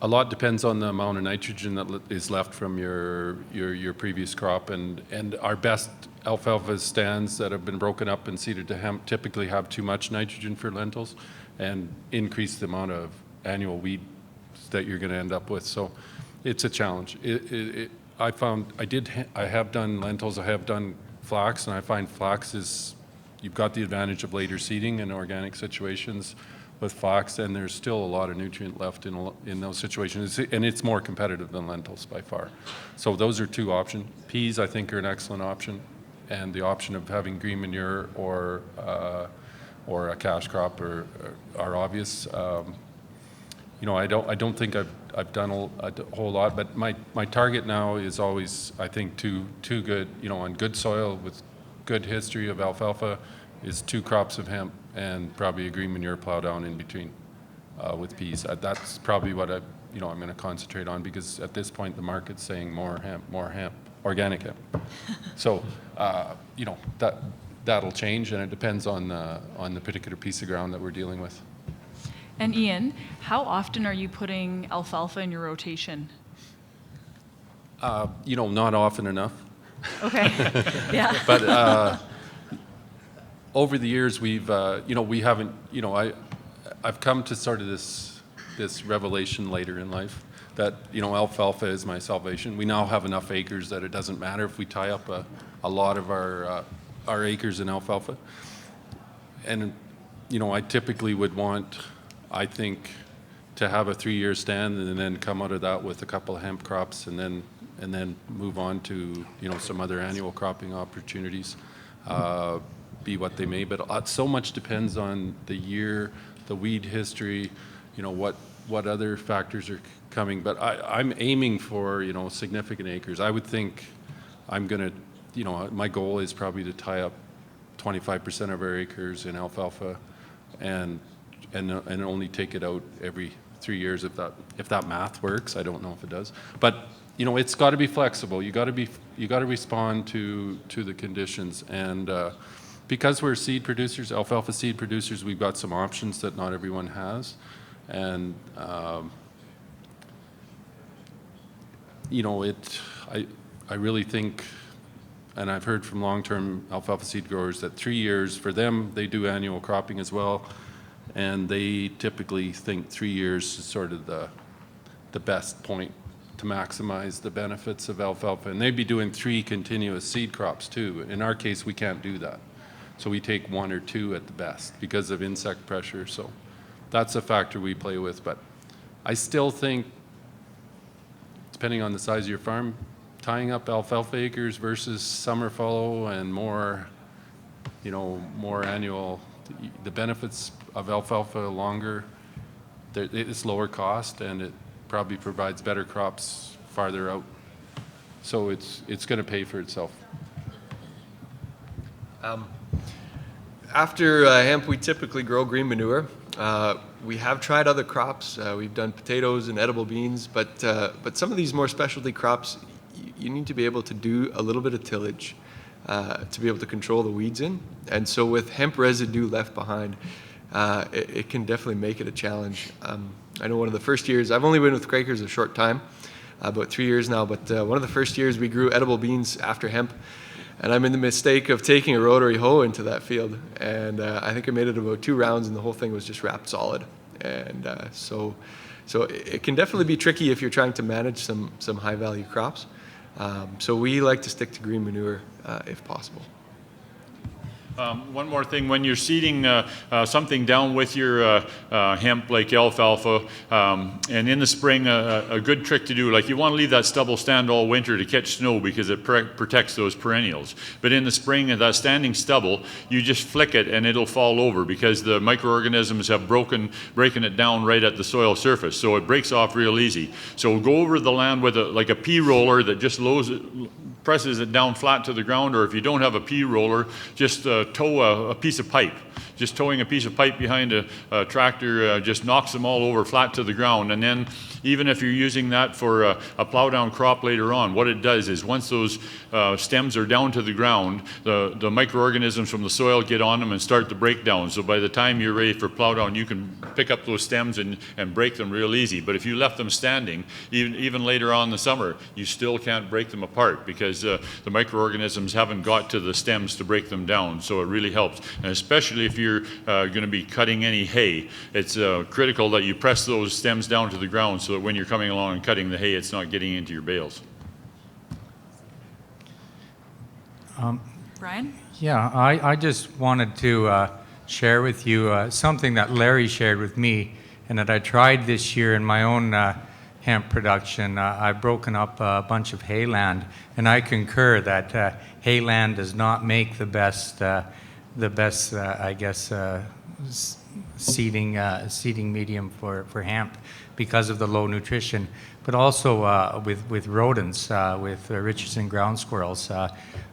lot depends on the amount of nitrogen that is left from your previous crop, and our best alfalfa stands that have been broken up and seeded to hemp typically have too much nitrogen for lentils and increase the amount of annual weeds that you're going to end up with. So it's a challenge. I have done lentils, I have done flax, and I find flax is, you've got the advantage of later seeding in organic situations with flax, and there's still a lot of nutrient left in those situations, and it's more competitive than lentils by far. So those are two options. Peas, I think, are an excellent option, and the option of having green manure or a cash crop are obvious. I don't think I've done a whole lot, but my target now is always, I think, two good, on good soil with good history of alfalfa, is 2 crops of hemp and probably a green manure plow down in between with peas. That's probably what I'm going to concentrate on, because at this point the market's saying more hemp, organic hemp. So that'll change, and it depends on the particular piece of ground that we're dealing with. And Ian, how often are you putting alfalfa in your rotation? Not often enough. Okay. Yeah. But over the years, we haven't, I've come to sort of this revelation later in life that, alfalfa is my salvation. We now have enough acres that it doesn't matter if we tie up a lot of our acres in alfalfa. And, I typically would want, I think, to have a 3-year stand and then come out of that with a couple of hemp crops and then move on to, some other annual cropping opportunities, be what they may. But so much depends on the year, the weed history, what other factors are coming. But I'm aiming for, significant acres. I would think I'm going to, you know, my goal is probably to tie up 25% of our acres in alfalfa and only take it out every 3 years if that math works. I don't know if it does. But, you know, it's got to be flexible. You got to respond to the conditions. And because we're seed producers, alfalfa seed producers, we've got some options that not everyone has. And, you know, I really think, and I've heard from long-term alfalfa seed growers that 3 years, for them, they do annual cropping as well, and they typically think 3 years is sort of the best point to maximize the benefits of alfalfa. And they'd be doing 3 continuous seed crops too. In our case, we can't do that. So we take 1 or 2 at the best because of insect pressure. So that's a factor we play with. But I still think, depending on the size of your farm, tying up alfalfa acres versus summer fallow and more, you know, more annual, the benefits of alfalfa longer, it's lower cost and it probably provides better crops farther out. So it's going to pay for itself. After hemp, we typically grow green manure. We have tried other crops. We've done potatoes and edible beans, but some of these more specialty crops, you need to be able to do a little bit of tillage to be able to control the weeds in. And so with hemp residue left behind, it can definitely make it a challenge. I know one of the first years, I've only been with Quakers a short time, about 3 years now, but one of the first years we grew edible beans after hemp, and I made the mistake of taking a rotary hoe into that field, and I think I made it about 2 rounds and the whole thing was just wrapped solid. And so it can definitely be tricky if you're trying to manage some high value crops. So we like to stick to green manure if possible. One more thing, when you're seeding something down with your hemp like alfalfa, and in the spring, a good trick to do, like you want to leave that stubble stand all winter to catch snow because it protects those perennials. But in the spring, that standing stubble, you just flick it and it'll fall over because the microorganisms have breaking it down right at the soil surface. So it breaks off real easy. So go over the land with like a pea roller that just presses it down flat to the ground, or if you don't have a pea roller, just tow a piece of pipe. Just towing a piece of pipe behind a tractor just knocks them all over flat to the ground. And then even if you're using that for a plow down crop later on, what it does is once those stems are down to the ground, the microorganisms from the soil get on them and start to break down. So by the time you're ready for plow down, you can pick up those stems and break them real easy. But if you left them standing, even later on in the summer, you still can't break them apart because the microorganisms haven't got to the stems to break them down. So it really helps. And especially if you're going to be cutting any hay, it's critical that you press those stems down to the ground so that when you're coming along and cutting the hay, it's not getting into your bales. Brian? Yeah, I just wanted to share with you something that Larry shared with me and that I tried this year in my own hemp production. I've broken up a bunch of hayland, and I concur that hayland does not make the best I guess, seeding medium for hemp because of the low nutrition, but also with rodents, with Richardson ground squirrels. I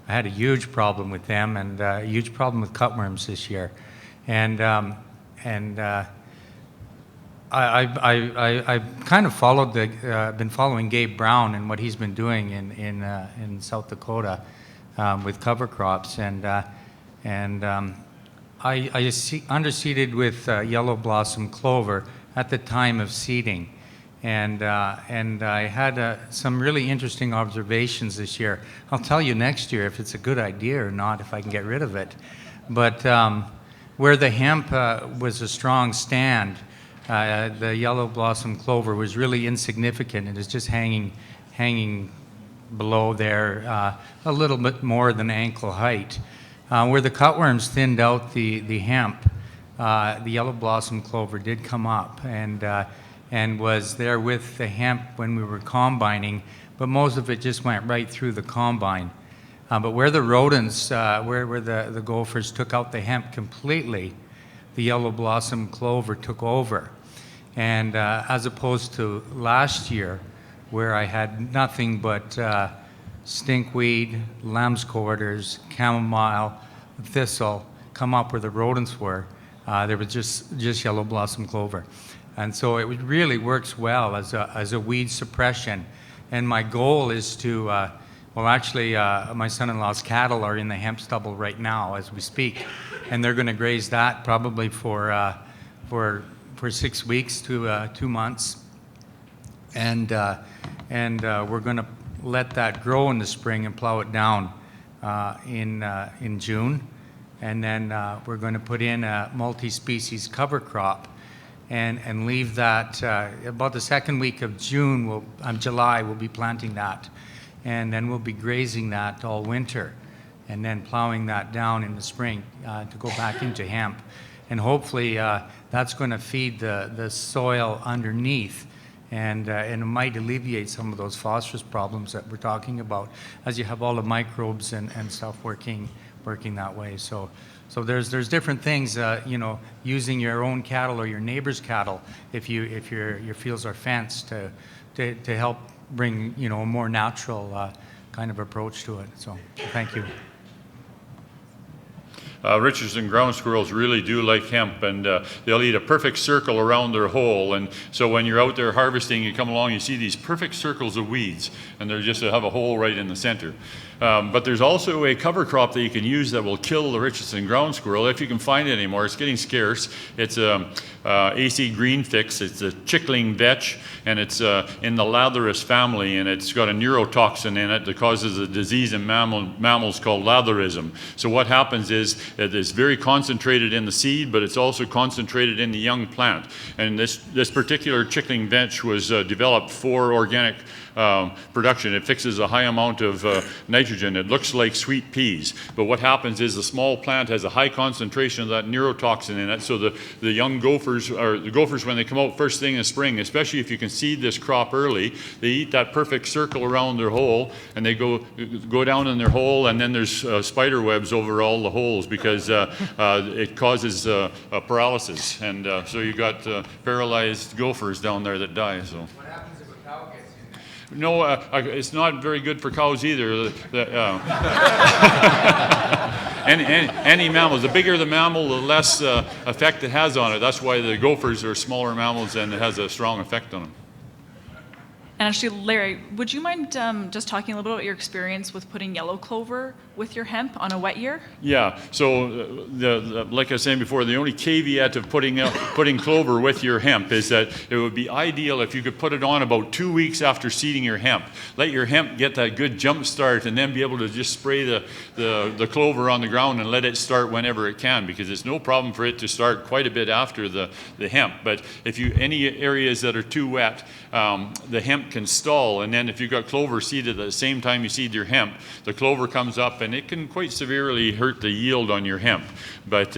had a huge problem with them and a huge problem with cutworms this year. And I've kind of followed been following Gabe Brown and what he's been doing in South Dakota with cover crops, and I underseeded with yellow blossom clover at the time of seeding, and I had some really interesting observations this year. I'll tell you next year if it's a good idea or not, if I can get rid of it. But where the hemp was a strong stand, the yellow blossom clover was really insignificant. It was just hanging below there a little bit more than ankle height. Where the cutworms thinned out the hemp, the yellow blossom clover did come up and was there with the hemp when we were combining, but most of it just went right through the combine. But where the rodents, where the gophers took out the hemp completely, the yellow blossom clover took over. And as opposed to last year, where I had nothing but stinkweed, lamb's quarters, chamomile, thistle, come up where the rodents were. There was just yellow blossom clover. And so it really works well as a weed suppression. And my goal is to, my son-in-law's cattle are in the hemp stubble right now as we speak. And they're going to graze that probably for 6 weeks to 2 months. And we're going to let that grow in the spring and plow it down in June. And then we're going to put in a multi-species cover crop and leave that about the second week of July, we'll be planting that. And then we'll be grazing that all winter and then plowing that down in the spring to go back into hemp. And hopefully that's going to feed the soil underneath, and it might alleviate some of those phosphorus problems that we're talking about, as you have all the microbes and stuff working that way. So there's different things, using your own cattle or your neighbor's cattle if your fields are fenced to help bring a more natural kind of approach to it. So thank you. Richardson ground squirrels really do like hemp, and they'll eat a perfect circle around their hole. And so when you're out there harvesting, you come along, you see these perfect circles of weeds, and they're just have a hole right in the center. But there's also a cover crop that you can use that will kill the Richardson ground squirrel if you can find it anymore. It's getting scarce. It's AC green fix. It's a chickling vetch, and it's in the Lathrus family, and it's got a neurotoxin in it that causes a disease in mammals called latherism. So what happens is that it's very concentrated in the seed, but it's also concentrated in the young plant. And this particular chickling vetch was developed for organic production. It fixes a high amount of nitrogen. It looks like sweet peas, but what happens is the small plant has a high concentration of that neurotoxin in it, so the young gophers, or the gophers when they come out first thing in the spring, especially if you can seed this crop early, they eat that perfect circle around their hole, and they go down in their hole, and then there's spider webs over all the holes because it causes paralysis, and so you got paralyzed gophers down there that die. So. No, it's not very good for cows either. Any mammals, the bigger the mammal, the less effect it has on it. That's why the gophers are smaller mammals and it has a strong effect on them. And actually, Larry, would you mind just talking a little bit about your experience with putting yellow clover with your hemp on a wet year? Yeah, so like I was saying before, the only caveat of putting clover with your hemp is that it would be ideal if you could put it on about 2 weeks after seeding your hemp. Let your hemp get that good jump start and then be able to just spray the clover on the ground and let it start whenever it can, because it's no problem for it to start quite a bit after the hemp. But if any areas that are too wet, the hemp can stall, and then if you've got clover seeded at the same time you seed your hemp, the clover comes up and it can quite severely hurt the yield on your hemp. But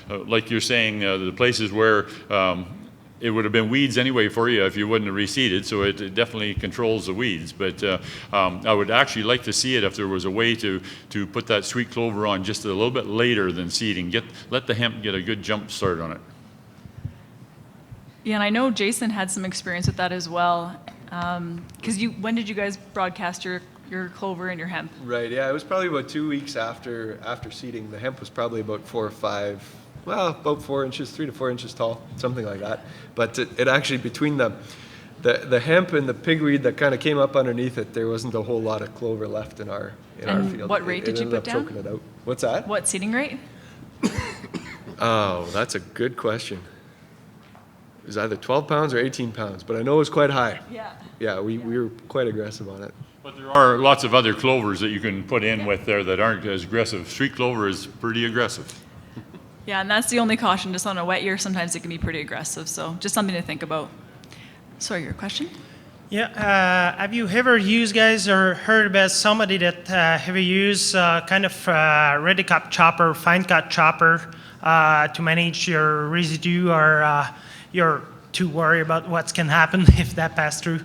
like you're saying, the places where it would have been weeds anyway for you if you wouldn't have reseeded, so it definitely controls the weeds. But I would actually like to see it if there was a way to put that sweet clover on just a little bit later than seeding. Let the hemp get a good jump start on it. Yeah, and I know Jason had some experience with that as well. Because when did you guys broadcast your clover and your hemp? Right, yeah, it was probably about 2 weeks after seeding. The hemp was probably about 4 or 5, well, about 4 inches, 3 to 4 inches tall, something like that. But it actually, between the hemp and the pigweed that kind of came up underneath it, there wasn't a whole lot of clover left in our field. What rate did you put down? Choking it out. What's that? What seeding rate? Oh, that's a good question. It was either 12 pounds or 18 pounds, but I know it was quite high. Yeah, we were quite aggressive on it. But there are lots of other clovers that you can put in with there that aren't as aggressive. Sweet clover is pretty aggressive. Yeah, and that's the only caution. Just on a wet year, sometimes it can be pretty aggressive. So just something to think about. Sorry, your question? Yeah, have you ever used, guys, or heard about somebody that have used kind of ready cut chopper, fine cut chopper to manage your residue, or you're too worried about what can happen if that passes through?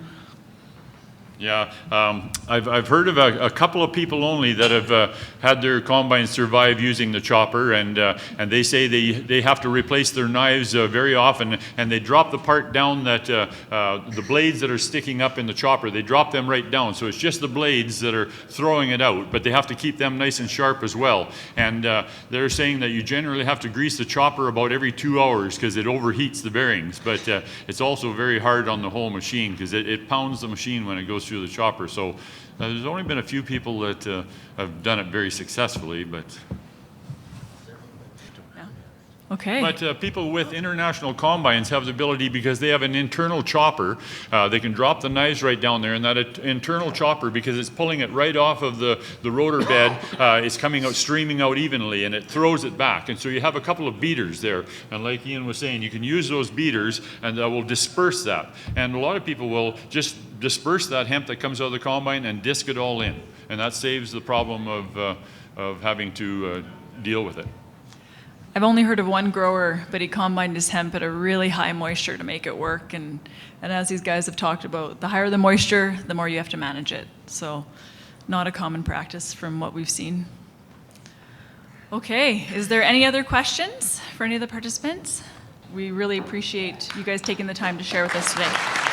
Yeah, I've heard of a couple of people only that have had their combines survive using the chopper, and they say they have to replace their knives very often, and they drop the part down that the blades that are sticking up in the chopper, they drop them right down, so it's just the blades that are throwing it out, but they have to keep them nice and sharp as well. And they're saying that you generally have to grease the chopper about every 2 hours because it overheats the bearings, but it's also very hard on the whole machine because it pounds the machine when it goes through the chopper. So there's only been a few people that have done it very successfully, but Okay. But people with international combines have the ability, because they have an internal chopper, they can drop the knives right down there, and that internal chopper, because it's pulling it right off of the rotor bed, is coming out, streaming out evenly, and it throws it back. And so you have a couple of beaters there. And like Ian was saying, you can use those beaters, and that will disperse that. And a lot of people will just disperse that hemp that comes out of the combine and disc it all in. And that saves the problem of having to deal with it. I've only heard of one grower, but he combined his hemp at a really high moisture to make it work. And as these guys have talked about, the higher the moisture, the more you have to manage it. So not a common practice from what we've seen. Okay, is there any other questions for any of the participants? We really appreciate you guys taking the time to share with us today.